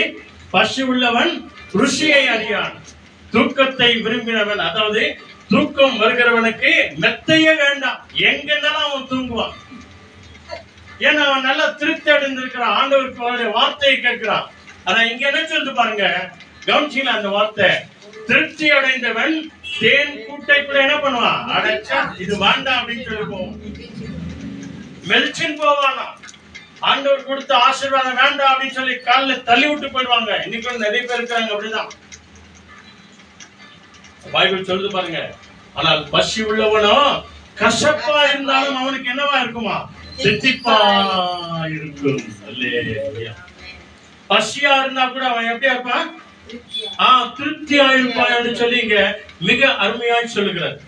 பசி உள்ளவன் ருசியை அறியான். தூக்கத்தை விரும்பினவன், அதாவது தூக்கம் வருகிறவனுக்கு மெத்தையே வேண்டாம், எங்கன்னாலும் அவன் தூங்குவான். ஏன்னா அவன் நல்லா திருப்தி அடைந்திருக்கிறான், ஆண்டவருக்கு வார்த்தையை கேட்கிறான். ஆனா இங்க என்ன சொல்லிட்டு பாருங்க, கவனிச்சீங்களா அந்த வார்த்தை? திருப்தி அடைந்தவன் தேன் கூட்டை கூட என்ன பண்ணுவான்? அடைச்சா இது வேண்டாம் அப்படின்னு சொல்லி போவான், மெல்ச்சின் போவானா. ஆண்டவர் கொடுத்த ஆசீர்வாதம் வேண்டாம் அப்படின்னு சொல்லி காலில் தள்ளி விட்டு போயிடுவாங்க. இன்னைக்கு நிறைய பேர் இருக்கிறாங்க அப்படிதான். பைபிள் சொல்லுது பாருங்க. ஆனால் பசி உள்ளவனோ கசப்பா இருந்தாலும் அவனுக்கு என்னவா இருக்குமா? தித்திப்பா இருக்கும். அல்லேலூயா. பசியா இருந்தா கூட அவன் எப்படியா இருப்பான்? திருப்தியா இருப்பான் என்று சொல்லி இங்க மிக அருமையாய் சொல்லுகிறார்.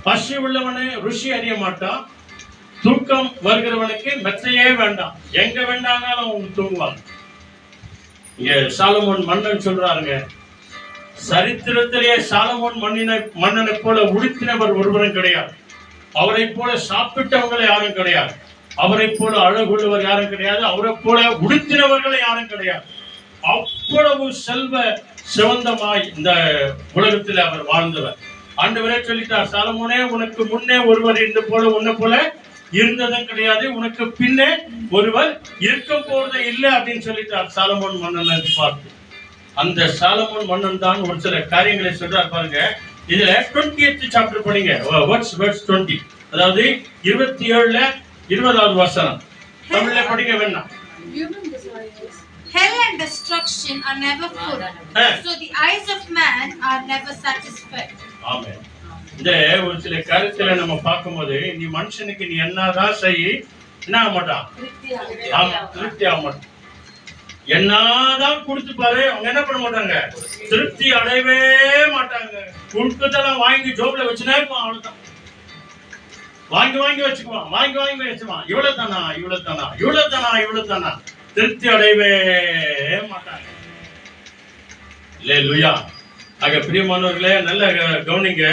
பசி உள்ளவனை ருசி அறிய மாட்டான், தூக்கம் வருகிறவனுக்கு மெத்தையே வேண்டாம், எங்க வேண்டாம்னாலும் அவங்க தூங்குவாங்க. இங்க சாலமோன் மன்னன் சொல்றாருங்க, சரித்திரத்திலேயே சாலமோன் மன்னனை போல உடுத்தினவர் ஒருவரும் கிடையாது, அவரை போல சாப்பிட்டவங்களை யாரும் கிடையாது, அவரை போல அழகுள்ளவர் யாரும் கிடையாது, அவரை போல உடுத்தினவர்களை யாரும் கிடையாது. அவ்வளவு செல்வ சிவந்தமாய் இந்த உலகத்தில் அவர் வாழ்ந்தவர். ஆண்டவரே சொல்லிட்டார், சாலமோனே உனக்கு முன்னே ஒருவர் இந்த போல உன்னை போல இருந்ததும் கிடையாது, உனக்கு பின்னே ஒருவர் இருக்க போறதே இல்லை அப்படின்னு சொல்லிட்டார் சாலமோன் மன்னனை பார்த்து. அந்த சாலமோன் மன்னன் தான் ஒரு சில காரியங்களை சொல்றார் பாருங்க. இதுல 20th சாப்டர் படிங்க, verse 20, அதாவது 27ல 20வது வசனம். தமிழ்ல படிங்க வேணாம். Hell and destruction are never full, so the eyes of man are never satisfied. ஆமென். இந்த ஒரு சில கருத்துல நம்ம பார்க்கும்போது, நீ மனுஷனுக்கு நீ என்னதான் செய், என்ன ஆக மாட்டான், திருப்தி ஆக மாட்டான். என்னதான் கொடுத்து பாரு, அவங்க என்ன பண்ண மாட்டாங்க, திருப்தி அடையவே மாட்டாங்க. கொடுக்கதெல்லாம் வாங்கி ஜோப்ல வச்சுனே இருப்பான், அவ்வளவுதான். வாங்கி வாங்கி வச்சுக்குவான், வாங்கி வாங்கி வச்சுக்குவான். இவ்வளவு தானா, இவ்வளவு தானா, இவ்வளவு தானா, இவ்வளவு தானா, திருப்தி அடையவே மாட்டாங்க. அல்லேலூயா. ஆக பிரியமானவர்களே, நல்ல கவனிங்க.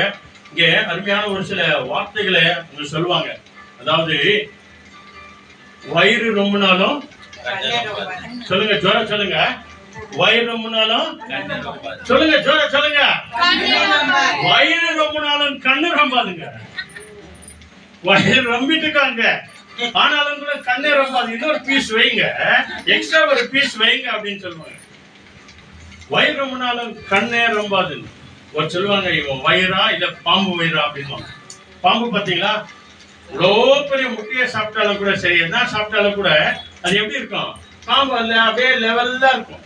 இங்க அருமையான ஒரு சில வார்த்தைகளை சொல்லுவாங்க. அதாவது வயிறு ரொம்பினாலும், சொல்லுங்க ஜோர சொல்லுங்க, வயிறு ரொம்பினாலும் சொல்லுங்க, ஜோர சொல்லுங்க, வயிறு ரொம்பினாலும் கண்ணு ரொம்பாதுங்க. வயிறு ரொம்பிட்டு இருக்காங்க, ஆனாலும் கூட கண்ணே ரொம்பாது. இன்னொரு பீஸ் வைங்க, எக்ஸ்ட்ரா ஒரு பீஸ் வைங்க அப்படின்னு சொல்லுவாங்க. வயிறு ரொம்பினாலும் கண்ணே ரொம்பாது. ஒரு சொல்லுவாங்க, இவன் வயிறா இல்ல பாம்பு வயிறா அப்படின்னு. பாம்பு பாத்தீங்களா, இவ்வளோ பெரிய முட்டையை சாப்பிட்டாலும் கூட சரி, என்ன சாப்பிட்டாலும் கூட அது எப்படி இருக்கும், பாம்பு அல்ல, அப்படியே லெவல்ல இருக்கும்.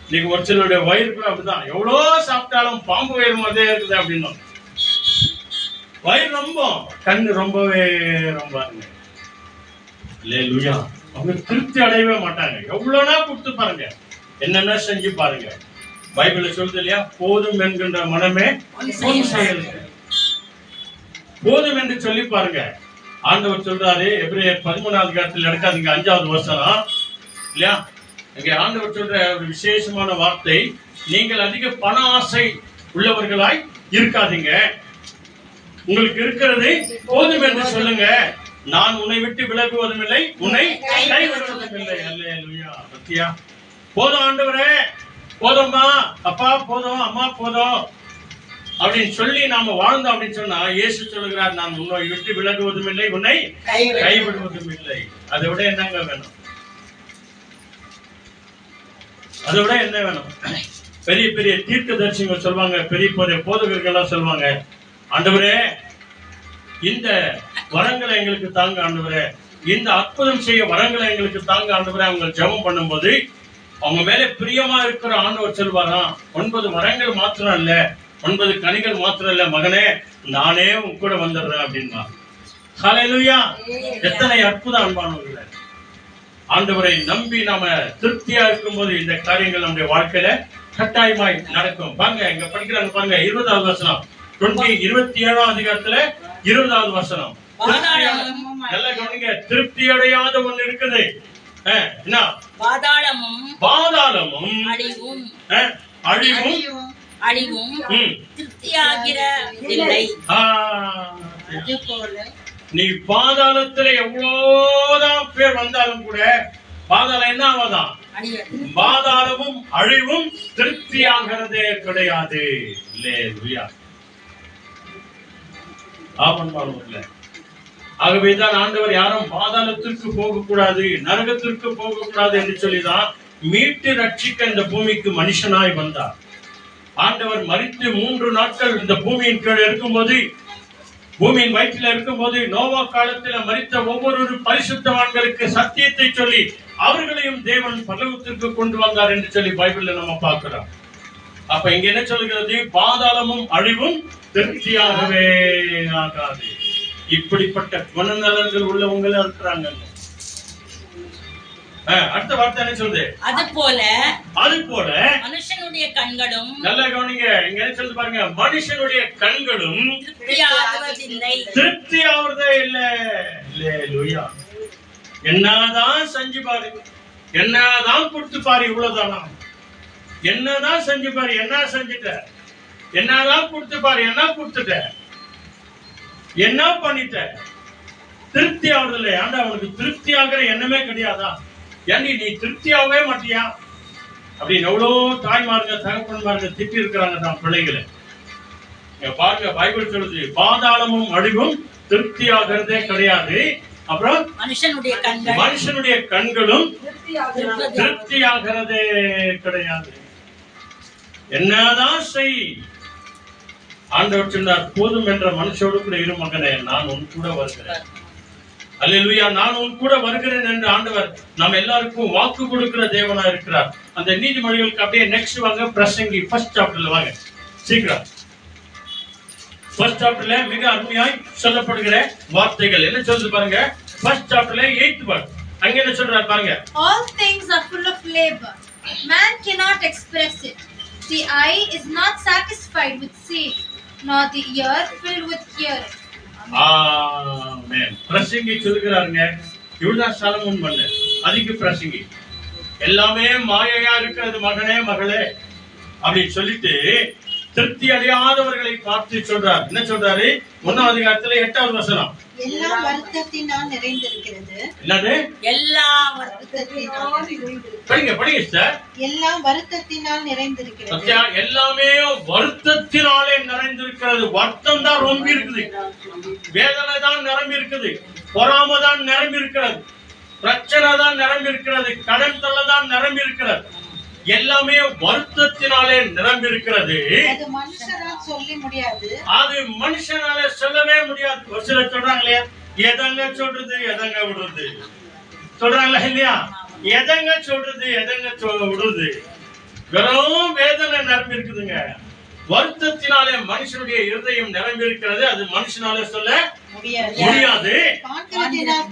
இன்னைக்கு ஒரு சிலருடைய வயிறு கூட அப்படிதான், எவ்வளோ சாப்பிட்டாலும் பாம்பு வயிறு மாதிரியே இருக்குது அப்படின்னு. வயிறு ரொம்ப, கண்ணு ரொம்பவே ரொம்பாங்க. அல்லேலூயா. அவங்க திருப்தி அடையவே மாட்டாங்க. எவ்வளவுனா கொடுத்து பாருங்க, என்னென்ன செஞ்சு பாருங்க. பைபிள்ல சொல்லுது இல்லையா, போதும் என்கின்ற மனமே போதும் என்று சொல்லி பாருங்க. ஆண்டவர் சொல்றாரு, எபிரேயர் 13வது அதிகாரத்தில் எடுக்காதீங்க, 5வது வசனம் இல்லையா. இங்க ஆண்டவர் சொல்ற ஒரு விசேஷமான வார்த்தை, நீங்கள் அதிக பண ஆசை உள்ளவர்களாய் இருக்காதீங்க, உங்களுக்கு இருக்கிறது போதும் என்று சொல்லுங்க. நான் உன்னை விட்டு விலகுவதும் இல்லை, உன்னை கைவிடுவதும் இல்லை. அல்லேலூயா. பத்தியா, போதும் ஆண்டவரே, போதும்மா, அப்பா போதும், அம்மா போதும் அப்படின்னு சொல்லி நாம வாழ்ந்தோம் அப்படின்னு சொன்னா, இயேசு சொல்லுகிறார், நான் உன்னை விட்டு விலகுவதும் இல்லை, உன்னை கைவிடுவதும் இல்லை. அதை விட என்னங்க வேணும், அதை விட என்ன வேணும்? பெரிய பெரிய தீர்க்கதரிசிகள் சொல்வாங்க, பெரிய பெரிய போதகர்கள் சொல்வாங்க, ஆண்டவரே இந்த வரங்களை எங்களுக்கு தாங்க ஆண்டவரே, இந்த அற்புதம் செய்ய வரங்களை எங்களுக்கு தாங்க ஆண்டவரே. அவங்க ஜெபம் பண்ணும்போது அவங்க மேல பிரியமா இருக்கிற ஆண்டவர் சொல்வாராம், 9 வரங்கள் மாத்திரம் இல்ல, 9 கனிகள் மாத்திரம் இல்ல, மகனே நானே உன் கூட வந்துடுறேன் அப்படின்னா. ஹல்லேலூயா. எத்தனை அற்புதம் அன்பானவர்களே. ஆண்டவரை நம்பி நாம திருப்தியா இருக்கும்போது இந்த காரியங்கள் நம்முடைய வாழ்க்கையில கட்டாயமாய் நடக்கும். பாருங்க, இங்க படிக்கிறாங்க பாருங்க, 20வது வசனம், 27ஆம் அதிகாரத்துல 20வது வசனம். நல்ல கவனிங்க, திருப்தி அடையாத ஒண்ணு இருக்குது. என்ன? பாதாளமும் அழிவும் திருப்தியாகிறதில்லை. நீ பாதாளத்துல எவ்வளவுதான் பேர் வந்தாலும் கூட பாதாளம் என்ன ஆவதான்? பாதாளமும் அழிவும் திருப்தியாகிறதே கிடையாது. ஆகவேதான் ஆண்டவர் யாரும் பாதாளத்திற்கு போகக்கூடாது, நரகத்திற்கு போகக்கூடாது என்று சொல்லிதான் மீட்டு ரட்சிக்க இந்த பூமிக்கு மனுஷனாய் வந்தார். ஆண்டவர் மரித்து 3 நாட்கள் இந்த பூமியின் கீழ் இருக்கும்போது, பூமியின் வயிற்றில் இருக்கும்போது, நோவா காலத்தில் மரித்த ஒவ்வொரு பரிசுத்தவான்களுக்கு சத்தியத்தை சொல்லி அவர்களையும் தேவன் பரலோகத்திற்கு கொண்டு வந்தார் என்று சொல்லி பைபிள்ல நம்ம பார்க்கிறோம். அப்ப இங்க என்ன சொல்கிறது? பாதாளமும் அழிவும் திருப்தியாகவே ஆகாது. இப்படிப்பட்ட குணநலன்கள் உள்ளவங்க இருக்கிறாங்க. அடுத்த வார்த்தை என்ன சொல்லுது? அது போல மனுஷனுடைய கண்களும், நல்ல கவனிங்க, இங்க என்ன சொல்லுது பாருங்க, மனுஷனுடைய கண்களும் திருப்தி ஆவதே இல்லை. அல்லேலூயா. என்னதான் செஞ்சு பாரு, என்னதான் கொடுத்து பாரு, இவ்வளவுதானா? என்னதான் செஞ்சு பாரு, என்ன செஞ்சுட்ட? என்னதான் கொடுத்து பாரு, என்ன கொடுத்துட்ட? என்ன பண்ணிட்ட? திருப்தி ஆகுது இல்லை. ஆண்டா, அவனுக்கு திருப்தி ஆகிற எண்ணமே கிடையாதா? ஏன்டி நீ திருப்தியாகவே மாட்டியா அப்படின்னு எவ்வளோ தாய்மாருங்க தகப்பன்மாருங்க திட்டி இருக்கிறாங்க தான் பிள்ளைகளை. இங்க பாருங்க, பைபிள் சொல்லுது பாதாளமும் அழிவும் திருப்தி ஆகிறதே கிடையாது. அப்புறம் மனுஷனுடைய கண்களும் திருப்தி ஆகிறதே கிடையாது. என்னதான் செய், ஆண்டவர் சொன்னார், போதும் என்ற மனுஷோடு கூட இரு மகனே, நான் உன் கூட வருகிறேன். அல்லேலூயா, நான் உன் கூட வருகிறேன் என்று ஆண்டவர் நம்ம எல்லாருக்கும் வாக்கு கொடுக்கிற தேவனா இருக்கிறார். அந்த நீதிமொழிகளுக்கு அப்படியே நெக்ஸ்ட் வாங்க, பிரசங்கி ஃபர்ஸ்ட் சாப்டர்ல வாங்க சீக்கிரம். ஃபர்ஸ்ட் சாப்டர்ல மிக அருமையாய் சொல்லப்படுகிற வார்த்தைகள் என்ன சொல்லுது பாருங்க. ஃபர்ஸ்ட் சாப்டர்ல 8th verse அங்க என்ன சொல்றாரு பாருங்க. All things are full of labor, man cannot express it. The eye is not satisfied with seeing, nor the ear filled with hearing. ஆமென். பிரசங்கி சொல்கிறாருங்க, இவ்வளவுதான் சாலமோன் பண்ண. அதுக்கு பிரசங்கி எல்லாமே மாயையா இருக்கிறது மகனே மகளே அப்படின்னு சொல்லிட்டு திருப்தி அடையாதவர்களை பார்த்து சொல்றார். என்ன சொல்றாரு? 1ஆம் அதிகாரத்துல 8வது வசனம். எல்லாம் வருத்தத்தினால் நிறைந்திருக்கிறது. என்னது? எல்லாம் படிங்க சார். எல்லாம் வருத்தத்தினால் நிறைந்திருக்கிறது. சத்யா, எல்லாமே வருத்தத்தினாலே நிறைந்திருக்கிறது. வருத்தம் தான் ரொம்ப இருக்குது, வேதனை தான் நிரம்பி இருக்குது, பொறாமை தான் நிரம்பி இருக்கிறது, பிரச்சனை தான் நிரம்பி இருக்கிறது, கடன் தொல்லை தான் நிரம்பி இருக்கிறது. எல்லாமே வருத்தத்தினாலே நிரம்பி இருக்கிறது. அது மனுஷரால் சொல்ல முடியாது. அது மனுஷனால சொல்லவே முடியாது. ஒரு சிலர் சொல்றாங்க இல்லையா, எதங்க சொல்றது எதங்க விடுறது சொல்றாங்களா இல்லையா? எதங்க சொல்றது எதங்க விடுறது. வெறும் வேதனை நிரம்பி இருக்குதுங்க. வருத்தத்தினாலே மனுஷனுடைய இருதயம் நிரம்பி இருக்கிறது. அது மனுஷனால சொல்ல முடியாது.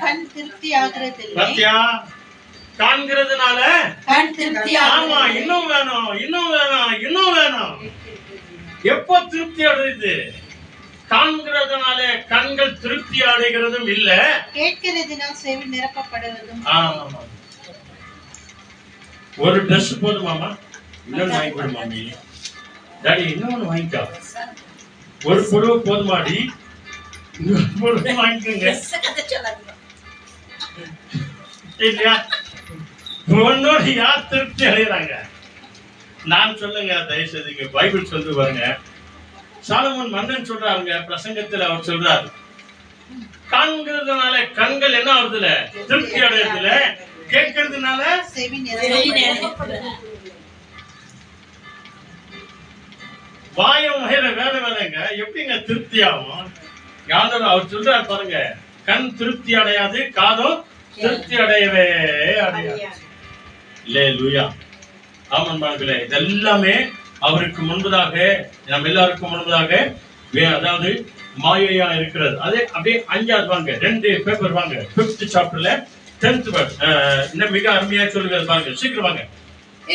கண் திருப்தி ஆகிறது. சத்யா, காண்கிறதுனால ஆமா, இன்னும் வேணும் இன்னும் வேணும் இன்னும் வேணும். எப்போ திருப்தி அடையுது? காண்கிறதுனால கண்கள் திருப்தி அடைகிறதும் இல்ல, கேட்கிறதுனால் செவி நிரப்பப்படுவதும். ஒரு ட்ரெஸ் போதுமாமா, இன்னொன்னு வாங்கி கொடு மாமி, டாடி இன்னொன்னு வாங்கிக்கா. ஒரு புடவை போதுமாடி, இன்னொரு புடவை வாங்கிக்கோங்க இல்லையா? உன்னோட யார் திருப்தி அடைகிறாங்க? நான் சொல்லுங்க, தயவு செய்து பைபிள் சொல்லு பாருங்க. சாலமோன் மன்னன் சொல்றாருங்க, பிரசங்கத்துல அவர் சொல்றாரு, காண்கிறதுனால கண்கள் என்ன ஆகுதுல? திருப்தி அடையறதுல. கேட்கறதுனால செவி வாயம் வகையில வேலை வேலைங்க. எப்படிங்க திருப்தி ஆகும்? யாதவ அவர் சொல்றாரு பாருங்க, கண் திருப்தி அடையாது, காதும் திருப்தி அடையவே அடையாது. அல்லேலூயா. ஆமென் மகளே, இதெல்லாமே அவருக்கு முன்பதாக, நம்ம எல்லாருக்கும் முன்பதாக அதாவது மாயையா இருக்கிறது. அதே அப்படியே 5வது வாங்க, 2 பேப்பர் வாங்க. 5th சாப்டர்ல 10th verse இன்னும் மிக அருமையா சொல்லுகிறது பாருங்க, சீக்கிரம் வாங்க.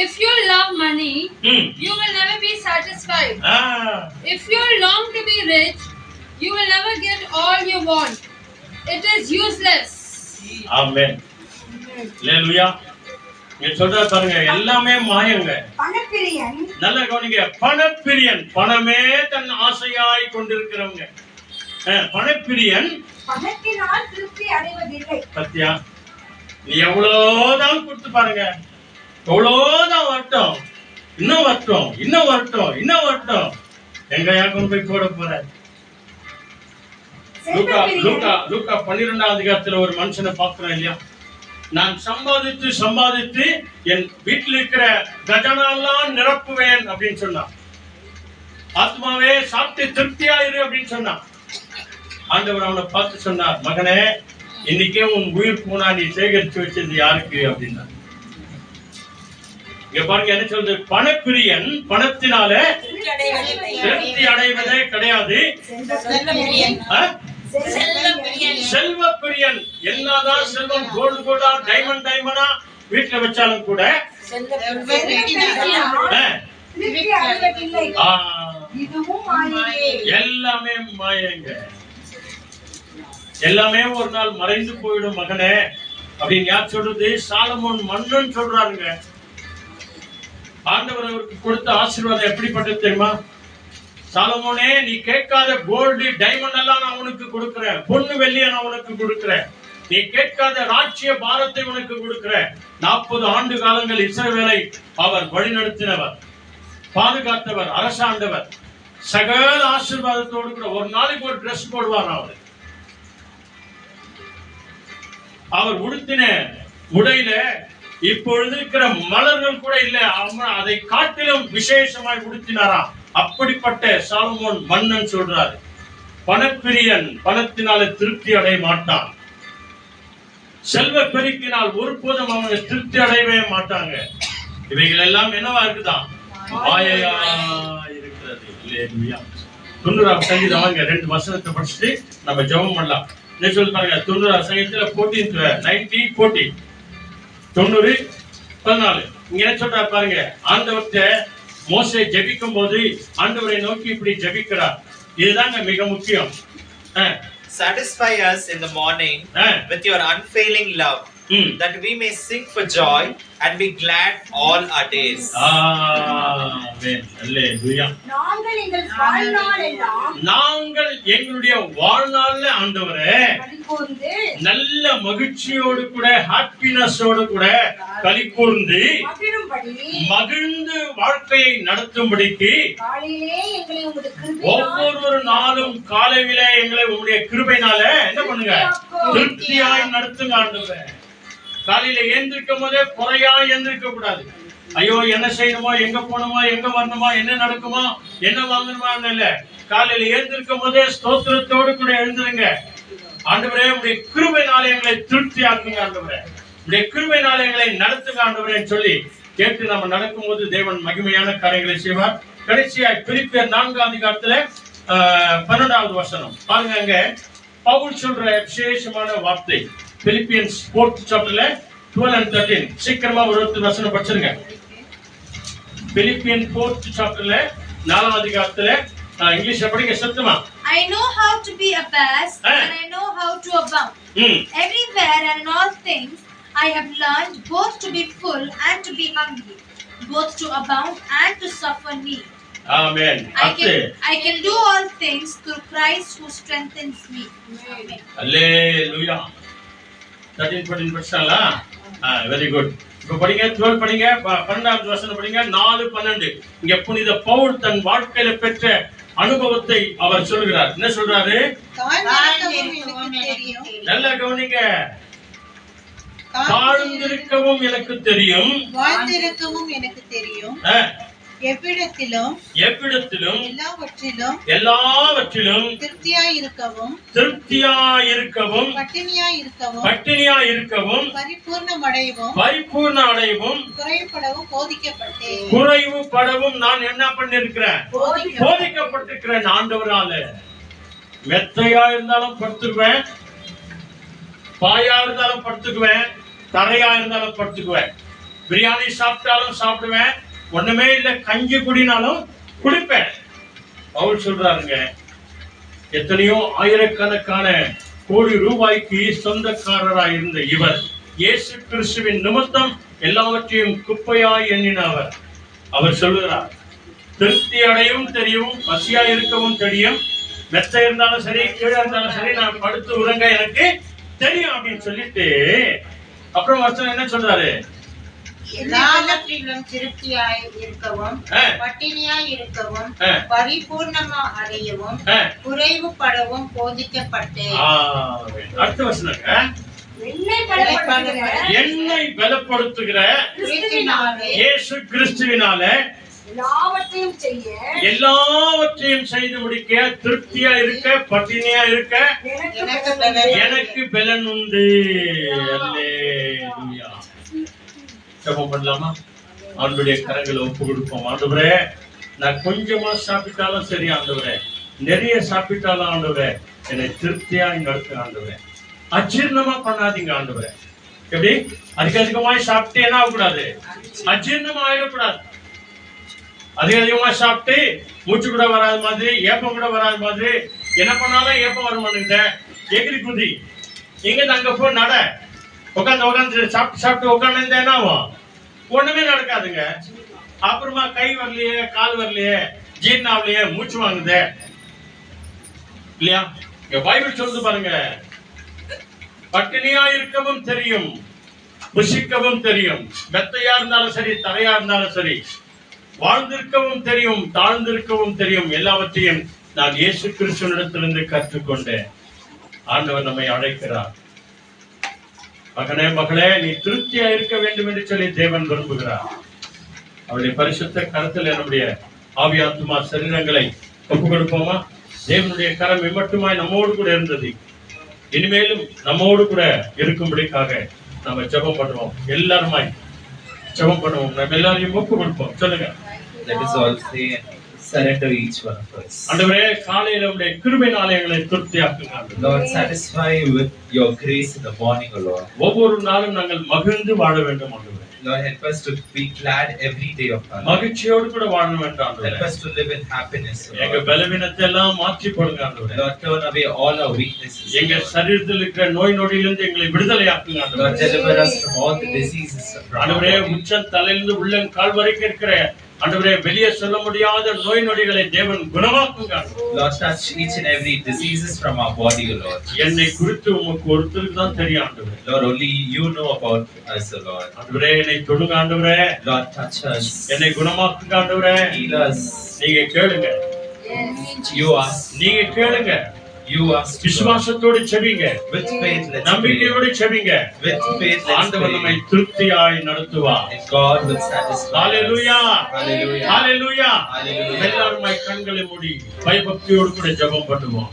If you love money, you will never be satisfied. If you long to be rich, you will never get all you want. It is useless. ஆமென். அல்லேலூயா. நீங்க சொல்ற பாருங்க, எல்லாமே மாயங்க. பணப்பிரியன், நல்ல கவனிங்க, பணப்பிரியன், பணமே தன் ஆசையாய் கொண்டிருக்கிறவங்க. பணப்பிரியன் பணத்தினால் திருப்தி அடைவதில்லை. சத்யா, நீ எவ்வளவுதான் கொடுத்து பாருங்க, எவ்வளவுதான் வரட்டும், இன்னும் வரட்டும் இன்னும் வரட்டும் இன்னும் வரட்டும், எங்க யாருக்கும் போய் போட போற. லூக்கா 12ஆம் அதிகாரத்துல ஒரு மனுஷனை பார்க்கிறோம் இல்லையா? நான் சம்பாதித்து சம்பாதித்து என் வீட்டில் இருக்கிற கஜானெல்லாம் நிரப்புவேன் அப்படின்னு சொன்னான். ஆத்மாவே சாப்பிட்டு திருப்தியாயிரு அப்படின்னு சொன்னான். ஆண்டவர் அவனை பார்த்து சொன்னார், மகனே, இன்னைக்கே உன் உயிர் போனா நீ சேகரித்து வச்சது யாருக்கு அப்படின்னா. இங்க பாருங்க என்ன சொல்றது, பணப்பிரியன் பணத்தினால திருப்தி அடைவதே கிடையாது. செல்வ பிரியன், என்னதான் செல்வம் கோல்டு கோல்டா டைமண்ட் டைமண்டா வீட்டுல வச்சாலும் கூட எல்லாமே மாயங்க. எல்லாமே ஒரு நாள் மறைந்து போயிடும் மகனே அப்படின்னு யார் சொல்றது? சாலமோன் மன்னன் சொல்றாருங்க. ஆண்டவர் அவருக்கு கொடுத்த ஆசீர்வாதம் எப்படிப்பட்டது தெரியுமா? சாலமோனே, நீ கேட்காத கோல்டு டைமண்ட் எல்லாம் நான் உனக்கு கொடுக்கிறேன், பொண்ணு வெள்ளிய நான் உனக்கு கொடுக்கிறேன், நீ கேட்காத ராஜ்ய பாரத்தை உனக்கு கொடுக்கிறேன். 40 ஆண்டு காலங்கள் இஸ்ரவேலை அவர் வழிநடத்தினவர், பாதுகாத்தவர், அரசாண்டவர். சகல ஆசீர்வாதத்தோடு கூட ஒரு நாளைக்கு ஒரு Dress போடுவார். அவர் உடுத்தின உடையில இப்பொழுது இருக்கிற மலர்கள் கூட இல்ல, அதை காட்டிலும் விசேஷமாய் உடுத்தினாராம். அப்படிப்பட்ட சாலமோன் மன்னன் சொல்றாரு, பணப்பிரியன் பணத்தினால திருப்தி அடைய மாட்டான், செல்வ பெருக்கினால் ஒருபோதும் அவங்க திருப்தி அடையவே மாட்டாங்க. இவைகள் எல்லாம் என்னவா இருக்குதான்? மாயையா இருக்கிறது. இல்லையா? 90 சங்கீதம் வாங்க 2 வசனத்தை படிச்சுட்டு நம்ம ஜெபம் பண்ணலாம். என்ன சொல்லி பாருங்க, 90 சங்கீதத்துல 90 14 இங்க என்ன சொல்றா பாருங்க. ஆண்டவர்கிட்ட மோசே ஜெபிக்கும் போது ஆண்டவரை நோக்கி இப்படி ஜெபிக்கிறார். இதுதாங்க மிக முக்கியம். Satisfy us in the morning with your unfailing love, that we may sing for joy and be glad all our days. Amen. Hallelujah. நாங்கள் எங்களுடைய வாழ்நாள்ல ஆண்டவரே நல்ல மகிழ்ச்சியோடு கூட ஹாப்பினஸோடு கூட களி கூர்ந்து மகிழ்ந்து வாழ்க்கையை நடத்தும்படிக்கு ஒவ்வொரு நாளும் காலையில எங்களை உங்களுடைய கிருபையினால என்ன பண்ணுங்க, திருப்தியாய் நடத்துங்க ஆண்டவரே. காலையில ஏந்திருக்கும் போதே குறையா ஏந்திருக்க கூடாது. ஐயோ என்ன செய்யணுமா, எங்க போகணுமா, எங்க வரணுமா, என்ன நடக்குமா, என்ன வாங்கணுமா இல்ல. காலையில ஏந்திருக்கும் போதே ஸ்தோத்திரத்தோடு கூட எழுந்துருங்க. ஆண்டவரே உடைய கிருபையினால எங்களை திருப்தி ஆக்குங்க ஆண்டவரே, உடைய கிருபையினால எங்களை நடத்துங்க ஆண்டவரே சொல்லி கேட்டு நம்ம நடக்கும் போது தேவன் மகிமையான காரியங்களை செய்வார். கடைசியா பிலிப்பியர் 4ஆம் அதிகாரத்துல 12வது வசனம் பாருங்க. அங்க பவுல் சொல்ற விசேஷமான வார்த்தை. Philippians 4th chapterல 12 and 13 சீக்கிரமா ஒரு வசனம் படிச்சிருங்க. Philippians 4th chapterல 4ஆம் அதிகாரத்துல இங்கிலீஷ்ல படிங்க சத்தமா. I know how to be abased and I know how to abound. Everywhere and in all things I have learned both to be full and to be hungry, both to abound and to suffer need. Amen. I can do all things through Christ who strengthens me. Amen. Hallelujah. 13-14 படிச்சாங்களா? Very good. இப்ப படிங்க 12 படிங்க, 12வது வசனம் படிங்க. 4:12 இங்க புனித பவுல் தன் வாழ்க்கையில பெற்ற அனுபவத்தை அவர் சொல்கிறார். என்ன சொல்றாரு? நல்லா கவனிங்க. தாழ்ந்திருக்கவும் எனக்கு தெரியும், வாழ்ந்திருக்கவும் எனக்கு தெரியும், எவ்விடத்திலும் எல்லாவற்றிலும் திருப்தியாயிருக்கவும் பட்டினியாயிருக்கவும் பரிபூர்ண அடையவும் குறைவுபடவும் நான் என்ன பண்ணிருக்கிறேன்? போதிக்கப்பட்டிருக்கிறேன் ஆண்டவரால. மெத்தையா இருந்தாலும் படுத்துக்குவேன், பாயா இருந்தாலும் படுத்துக்குவேன், தரையா இருந்தாலும் படுத்துக்குவேன், பிரியாணி சாப்பிட்டாலும் சாப்பிடுவேன், ஒண்ணுமே இல்ல கஞ்சி குடினாலும் குடிப்பேன். பவுல் சொல்றாருங்க, எத்தனையோ ஆயிரக்கணக்கான கோடி ரூபாய்க்கு சொந்தக்காரராய் இருந்த இவர் இயேசு கிறிஸ்துவின் நிமித்தம் எல்லாவற்றையும் குப்பையாய் எண்ணினவர். அவர் சொல்லுகிறார், திருப்தி அடையவும் தெரியும், பசியா இருக்கவும் தெரியும், மெத்த இருந்தாலும் சரி கீழே இருந்தாலும் சரி நான் படுத்து உறங்க எனக்கு தெரியும் அப்படின்னு சொல்லிட்டு அப்புறம் வசனம் என்ன சொல்றாரு? எல்லாவற்றிலும் திருப்தியாய் இருக்கவும் பட்டினியாய் இருக்கவும் பரிபூர்ணமா அடையவும் குறைவுபடவும் போதிக்கப்பட்டேன். அடுத்த வசனங்க, என்னை பலப்படுத்துகிற இயேசு கிறிஸ்துவினால எல்லாவற்றையும் செய்து முடிக்க, திருப்தியா இருக்க, பட்டினியா இருக்க எனக்கு பலன் உண்டு. அல்லேலூயா. ஜெபம் பண்ணலாமா? ஆண்டவருடைய கரங்களை ஒப்பு கொடுப்போம். ஆண்டவரே, நான் கொஞ்சமா சாப்பிட்டாலும் சரி ஆண்டவரே, நிறைய சாப்பிட்டாலும் ஆண்டவரே என்னை திருப்தியா நடத்து ஆண்டவரே. அஜீர்ணமா பண்ணாதீங்க ஆண்டவரே. எப்படி அதிகமாய் சாப்பிட்டு என்ன ஆகக்கூடாது? அஜீர்ணமா ஆயிடக்கூடாது. அதிகமா சாப்பிட்டு மூச்சு கூட வராத மாதிரி, ஏப்பம் கூட வராத மாதிரி, என்ன பண்ணாலும் ஏப்பம் வர மாட்டேங்குது, எகிரி குதி இங்க அங்க போய் நட, உட்காந்து சாப்பிட்டு உட்காந்து என்ன ஆகும்? ஒண்ணுமே நடக்காதுங்க. அப்புறமா கை வரலையே, கால் வரலையே, ஜீர்ணம் ஆகலையே, மூச்சு வாங்குது இல்லையா? இங்க பைபிள் சொல்லுது பாருங்க, பட்டினியா இருக்கவும் தெரியும், புசிக்கவும் தெரியும், மெத்தையா இருந்தாலும் சரி தரையா இருந்தாலும் சரி, வாழ்ந்திருக்கவும் தெரியும், தாழ்ந்திருக்கவும் தெரியும். எல்லாவற்றையும் நான் இயேசு கிறிஸ்துவிடத்திலிருந்து கற்றுக்கொண்டேன். ஆண்டவர் நம்மை அழைக்கிறார். மகனே மகளே, நீ திருப்தியா இருக்க வேண்டும் என்று சொல்லி தேவன் விரும்புகிறார். அவருடைய பரிசுத்த கரத்தில் நம்முடைய ஆவியாத்மா சரீரங்களை ஒப்பு கொடுப்போமா? தேவனுடைய கரம் இம்மட்டுமாய் நம்மோடு கூட இருந்தது, இனிமேலும் நம்மோடு கூட இருக்கும்படிக்காக நம்ம ஜெபம் பண்ணுவோம். எல்லாருமாய் ஜெபம் பண்ணுவோம். நம்ம எல்லாரையும் ஒப்பு கொடுப்போம். சொல்லுங்க. Let us all say and surrender each one of us. ஆண்டவரே, காலையில உம்முடைய கிருபையினாலே எங்களை திருப்தியாக்குங்க. Lord, satisfy with your grace in the morning, O Lord. ஒவ்வொரு நாளும் நாங்கள் மகிழ்ந்து வாழ வேண்டும் ஆண்டவரே. Lord, help us to be glad every day of our life. மகிழ்ச்சியோடு கூட வாழ வேண்டும் ஆண்டவரே. Help us to live in happiness, O எங்க Lord. பலவீனத்தை எல்லாம் மாற்றி போடுங்க ஆண்டவரே. Lord, turn away all our weaknesses. எங்க சரீரத்தில் இருக்கிற நோய் நொடியிலிருந்து எங்களை விடுதலையாக்குங்க Lord, ஆண்டவரே. deliver us from all the diseases from our ஆண்டவரே, body. உச்சம் தலையிலிருந்து உள்ளங்கால் வரைக்கும் இருக்கிற ஆண்டவரே வெளியே சொல்ல முடியாத நோய் நொடிகளை தேவன் குணமாக்குங்க. Lord, touch each and every diseases from our body, O Lord. என்னை குறித்து உமக்கு ஒருத்தருக்கு தான் தெரியும் ஆண்டவரே. Lord, only you know about us, O Lord. ஆண்டவரே, என்னை தொடுங்க ஆண்டவரே. Lord, touch us. என்னை குணமாக்குங்க ஆண்டவரே. Heal us. நீங்க கேளுங்க, You ask. நீங்க கேளுங்க. You ask. Lord. விசுவாசத்தோடு செபிங்க, With faith, let's pray. நம்பிக்கையோடு செபிங்க. With faith, let's ஆண்டவர் நம்மை pray. திருப்தியாய் நடத்துவார். And God will satisfy us. Hallelujah, Hallelujah. Hallelujah. Hallelujah. எல்லாரும் கண்களை மூடி பயபக்தியோடு கூட ஜெபம் பண்ணுவோம்.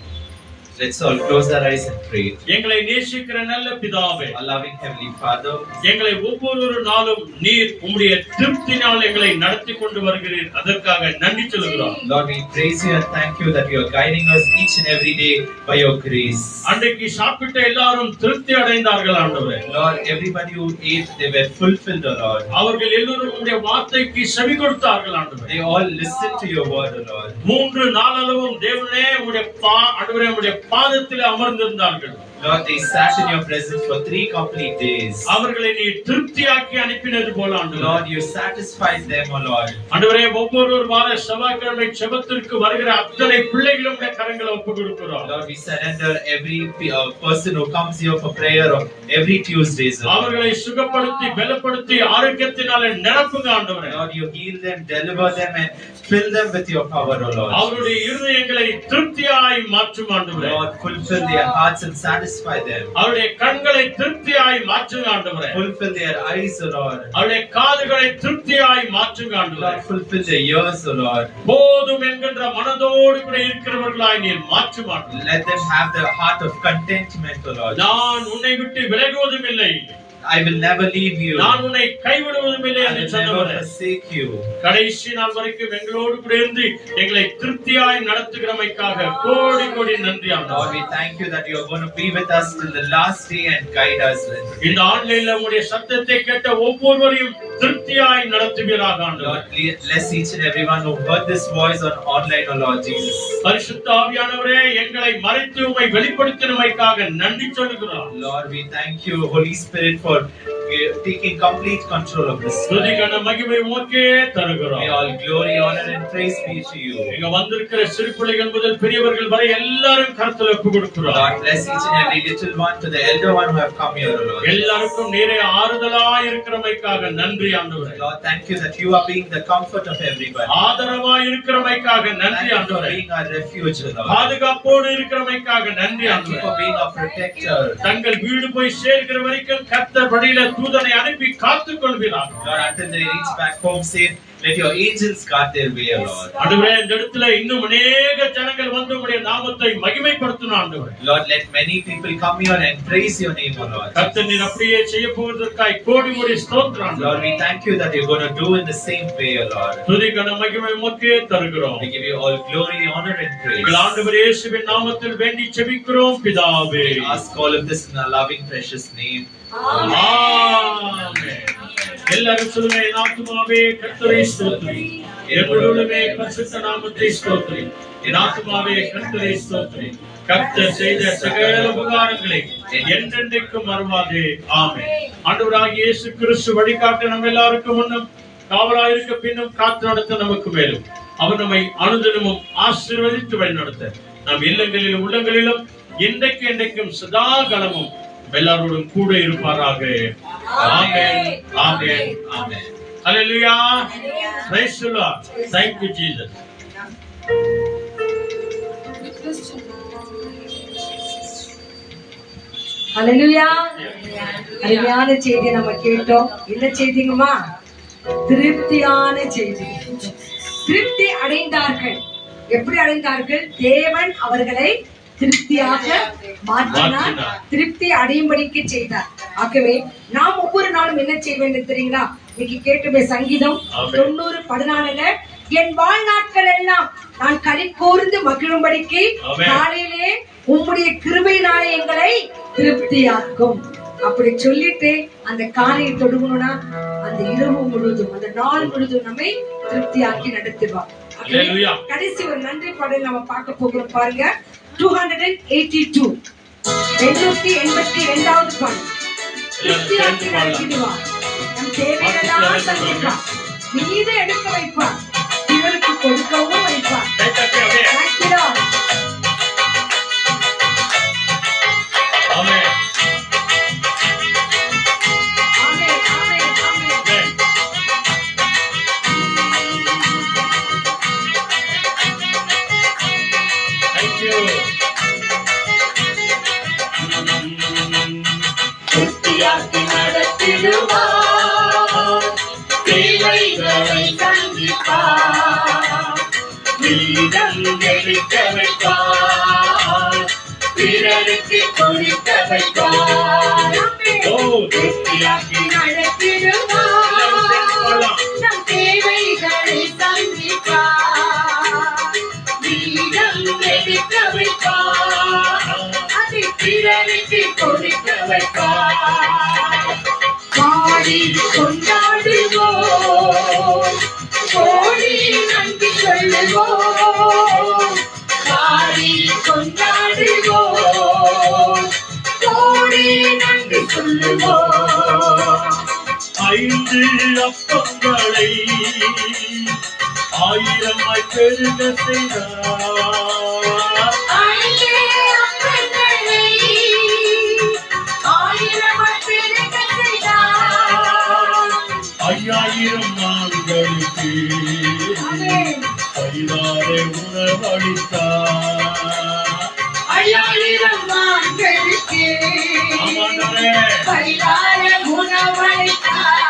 Let's all close our eyes and pray. எங்களை நேசிக்கிற நல்ல பிதாவே, Our loving Heavenly Father, எங்களை ஒவ்வொரு நாளும் நீர் உம்முடைய திருப்தினால் எங்களை நடத்தி கொண்டு வருகிறீர். அதற்காக நன்றி சொல்கிறோம். Lord, we praise you and thank you that you are guiding us each and every day by your grace. அன்றைக்கு சாப்பிட்ட எல்லாரும் திருப்தி அடைந்தார்கள் ஆண்டவரே. Lord, everybody who ate, they were fulfilled, O Lord. அவர்கள் எல்லோரும் உம்முடைய வார்த்தைக்கு செவி கொடுத்தார்கள் ஆண்டவரே. They all listened to your word, O Lord. 3 நாளளவும் தேவனே உம்முடைய ஆண்டவரே உம்முடைய பாதத்தில் அமர்ந்திருந்தார்கள். Lord, they sat in your presence for 3 complete days. அவர்களை நீ திருப்தியாக்கி அனுப்பினது போல ஆண்டவரே. Lord, you satisfied them, O Lord. ஆண்டவரே, ஒவ்வொரு வார செவ்வாய்க்கிழமை ஜெபத்திற்கு வருகிற அத்தனை பிள்ளைகளும் உம்முடைய கரங்களை ஒப்புக் கொடுக்கிறோம். Lord, we surrender every person who comes here for prayer on every Tuesdays, O Lord. அவர்களை சுகப்படுத்தி பலப்படுத்தி ஆரோக்கியத்தினாலே நிரப்புங்க ஆண்டவரே. Lord, you heal them, deliver them and fill them with your power, O Lord. அவருடைய இருதயங்களை திருப்தியாய் மாற்றும் ஆண்டவரே. Lord, fulfill their hearts and satisfy them. அவருடைய கண்களை திருப்தியாய் மாற்றுங்க ஆண்டவரே. Fulfill their eyes, O Lord. அவருடைய காதுகளை திருப்தியாய் மாற்றுங்க ஆண்டவரே. Lord, fulfill their ears, O Lord. போதும் என்கின்ற மனதோடு கூட இருக்கிறவர்களாய் நீர் மாற்றும் ஆண்டவரே. Let them have the heart of contentment, O Lord. நான் உன்னை விட்டு விலகுவதும் இல்லை, I will never leave you. நான் உன்னை கைவிடுவதும் இல்லை I என்று will never சொன்னவரே. forsake you. கடைசி நாள் வரைக்கும் எங்களோடு கூட இருந்து எங்களை திருப்தியாய் நடத்துகிறமைக்காக கோடி கோடி நன்றி Lord, ஆண்டவரே. we thank you that you are going to be with us till the last day and guide us. இந்த ஆன்லைன்ல உங்களுடைய சத்தத்தை கேட்ட ஒவ்வொருவரையும் திருப்தியாய் நடத்துவீராக ஆண்டவரே. Lord, bless each and everyone who heard this voice on online, O Lord Jesus. பரிசுத்த ஆவியானவரே, எங்களை மறைத்து உம்மை வெளிப்படுத்தினமைக்காக நன்றி சொல்கிறோம். Lord, we thank you, Holy Spirit, for taking complete control of this. துதி கன மகிமை உமக்கே தருகிறோம். May all glory, honor and praise be to you. இங்க வந்திருக்கிற சிறு பிள்ளைகள் முதல் பெரியவர்கள் வரை எல்லாரும் கருத்துல ஒப்பு கொடுக்கிறோம். Lord, bless each and every little one, to the elder one who have come here, O Lord. எல்லாருக்கும் நீரே ஆறுதலாய் இருக்கிறமைக்காக நன்றி ஆண்டவரே. Lord, thank you that you are being the comfort of everybody. ஆதரவாய் இருக்கிறமைக்காக Thank நன்றி you for ஆண்டவரே. being our refuge, O Lord. பாதுகாப்போடு இருக்கிறமைக்காக நன்றி Thank you ஆண்டவரே. for being our protector. தங்கள் வீடு போய் சேர்க்கிற வரைக்கும் கர்த்தர் வழியில தூதனை அனுப்பி காத்துக் கொள்கிறார். Lord, until they reach back home safe, let your angels guard their way, O Lord. ஆண்டவரே, இந்த இடத்துல இன்னும் அநேக ஜனங்கள் வந்து உம்முடைய நாமத்தை மகிமைப்படுத்தணும் ஆண்டவரே. Lord, let many people come here and praise your name, O Lord. கர்த்தர் நீர் அப்படியே செய்ய போவதற்காய் கோடி கோடி ஸ்தோத்திரம் ஆண்டவரே. Lord, we thank you that you're going to do in the same way, O Lord. துதி கன மகிமை உமக்கே தருகிறோம். We give you all glory, honor and praise. எங்கள் ஆண்டவர் இயேசுவின் நாமத்தில் வேண்டி ஜெபிக்கிறோம் பிதாவே. We ask all of this in our loving precious name. ஆமென். எல்லாரும் சொல்லுங்க, என் ஆத்துமாவே கர்த்தரை ஸ்தோத்திரி, என் முழுவதுமே பரிசுத்த நாமத்தை ஸ்தோத்திரி. என் ஆத்துமாவே கர்த்தரை ஸ்தோத்திரி, கர்த்தர் செய்த சகல உபகாரங்களை என்றென்றைக்கும் மறவாதே. ஆமென். ஆண்டவராகிய இயேசு கிறிஸ்து வழிகாட்ட நம்ம எல்லாருக்கும் முன்னும் காவலாயிருக்க பின்னும் காத்து நடத்த நமக்கு மேலும் அவர் நம்மை அனுதினமும் ஆசீர்வதித்து வழிநடத்த நம் இல்லங்களிலும் உள்ளங்களிலும் இன்றைக்கு என்றைக்கும் சதா காலமும் எல்லாரோடும் கூட இருப்பாராக. ஆமென், ஆமென், ஆமென். Hallelujah. Praise the Lord. Thank you, Jesus. ஹல்லேலூயா. அருமையான செய்தியை நம்ம கேட்டோம். என்ன செய்திங்கம்மா? திருப்தியான செய்தி. திருப்தி அடைந்தார்கள். எப்படி அடைந்தார்கள்? தேவன் அவர்களை திருப்தியாக மாற்றினார், திருப்தி அடையும்படிக்கு செய்தார். ஆகவே நாம் ஒவ்வொரு நாளும் என்ன செய்ய வேண்டும் தெரியுங்களா? இன்னைக்கு கேட்டுமே சங்கீதம் 90:14 என் வாழ்நாட்கள் எல்லாம் நான் களி கூர்ந்து மகிழும்படிக்கு காலையிலே உம்முடைய கிருபையினாலே எங்களை திருப்தியாக்கும். அப்படி சொல்லிட்டு அந்த காலையை தொடங்கணும்னா அந்த இரவு முழுவதும் அந்த நாள் முழுவதும் நம்மை திருப்தியாக்கி நடத்துவார். கடைசி ஒரு நன்றி பாடல் நம்ம பார்க்க போகிறோம். பாருங்க, 282 282வது பாடல். திருப்தியாக்கி நடத்திடுவார், நம் தேவையெல்லாம் சந்திப்பார், மீது எடுக்க வைப்பார், பிறருக்கு கொடுக்கவும் வைப்பார். திருப்தியாக்கி நடத்திடுவார், தேவைகளை சந்திப்பார், மீதம் எடுக்க வைப்பார், பிறருக்கு கொடுக்க வைப்பார். திருப்தியாக்கி நடத்திடுவார், நம் தேவைகளை சந்திப்பார், மீதம் எடுக்க வைப்பார், அதை பிறருக்கு கொடுக்க வைப்பார். பாடி கொண்டாடுவோம், கோடி நன்றி சொல்லுவோம், பாடி கொண்டாடுவோம், கோடி நன்றி சொல்லுவோம். 5 அப்பங்களை 1000 பெருக செய்தார், 5 அப்பங்களை 1000 பெருக செய்தார், 5000 நாள்களுக்கு பரிதார உணவளித்தார், 5000 நாள்களுக்கு பரிதார உணவளித்தார்.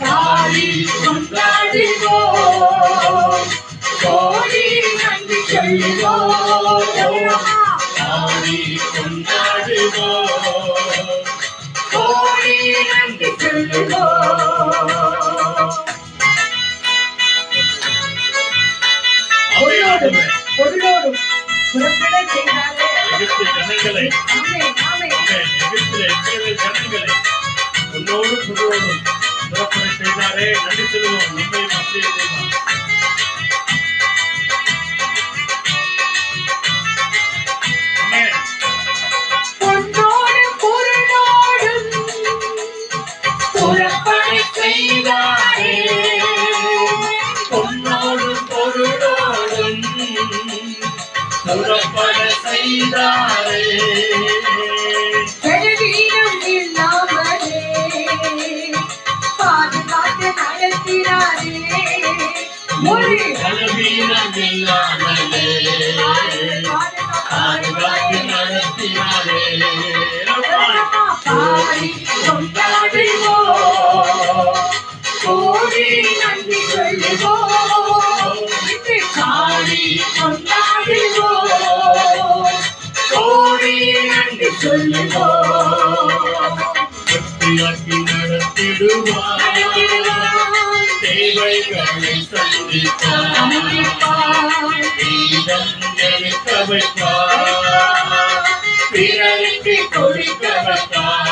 பாடி கொண்டாடுவோம், கோடி நன்றி சொல்லுவோம், பாடி கொண்டாடுவோம், கோடி நன்றி சொல்லுவோம். பொருளோடும் புறப்பட செய்தாரே எகிப்து ஜனங்களை, எகிப்திலே இஸ்ரவேல் ஜனங்களை உன்னோடு பொருளோடும் புறப்பட செய்தாரே. நன்றி சொல்லுவோம். நம்மையும் அப்படியே செய்வார். பொன்னோடும் பொருளோடும் புறப்பட செய்தாரே, பொன்னோடும் பொருளோடும் புறப்பட செய்தாரே, பலவீனம் இல்லாமலே பாதுகாத்து நடத்தினாரே, ஒரு பலவீனம் இல்லாமலே பாதுகாத்து நடத்தினாரே. பாடி கொண்டாடுவோம், கோடி நன்றி சொல்லுவோம், பாடி கொண்டாடுவோம், கோடி நன்றி சொல்லுவோம். திருப்தியாக்கி நடத்திடுவார், தேவைகளை சந்திப்பார், மீதம் எடுக்க வைப்பார், பிறருக்கு கொடுக்க வைப்பார்.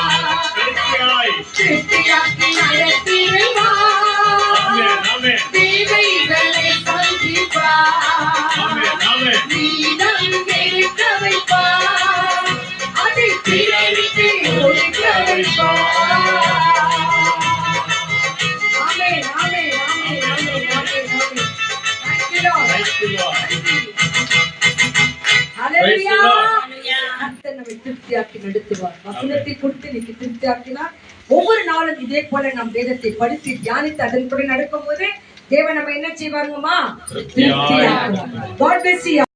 திருப்தியாக்கி நடத்திடுவார், தேவைகளை சந்திப்பார், மீதம் எடுக்க வைப்பார், அதை பிறருக்கு கொடுக்க வைப்பார். ஆமென், ஆமென், ஆமென், ஆமென், ஆமென், ஆமென். Thank you, Lord. Praise the Lord. Hallelujah. Hallelujah. கர்த்தர் நம்மை திருப்தியாக்கி நடத்துவார். வசனத்தை கொடுத்து இன்னைக்கு திருப்தியாக்கினார். ஒவ்வொரு நாளும் இதே போல நாம் வேதத்தை படித்து தியானித்து அதன்படி நடக்கும் போது தேவன் நம்ம என்ன செய்வாருங்கம்மா? திருப்தியாக்குவார். God bless you.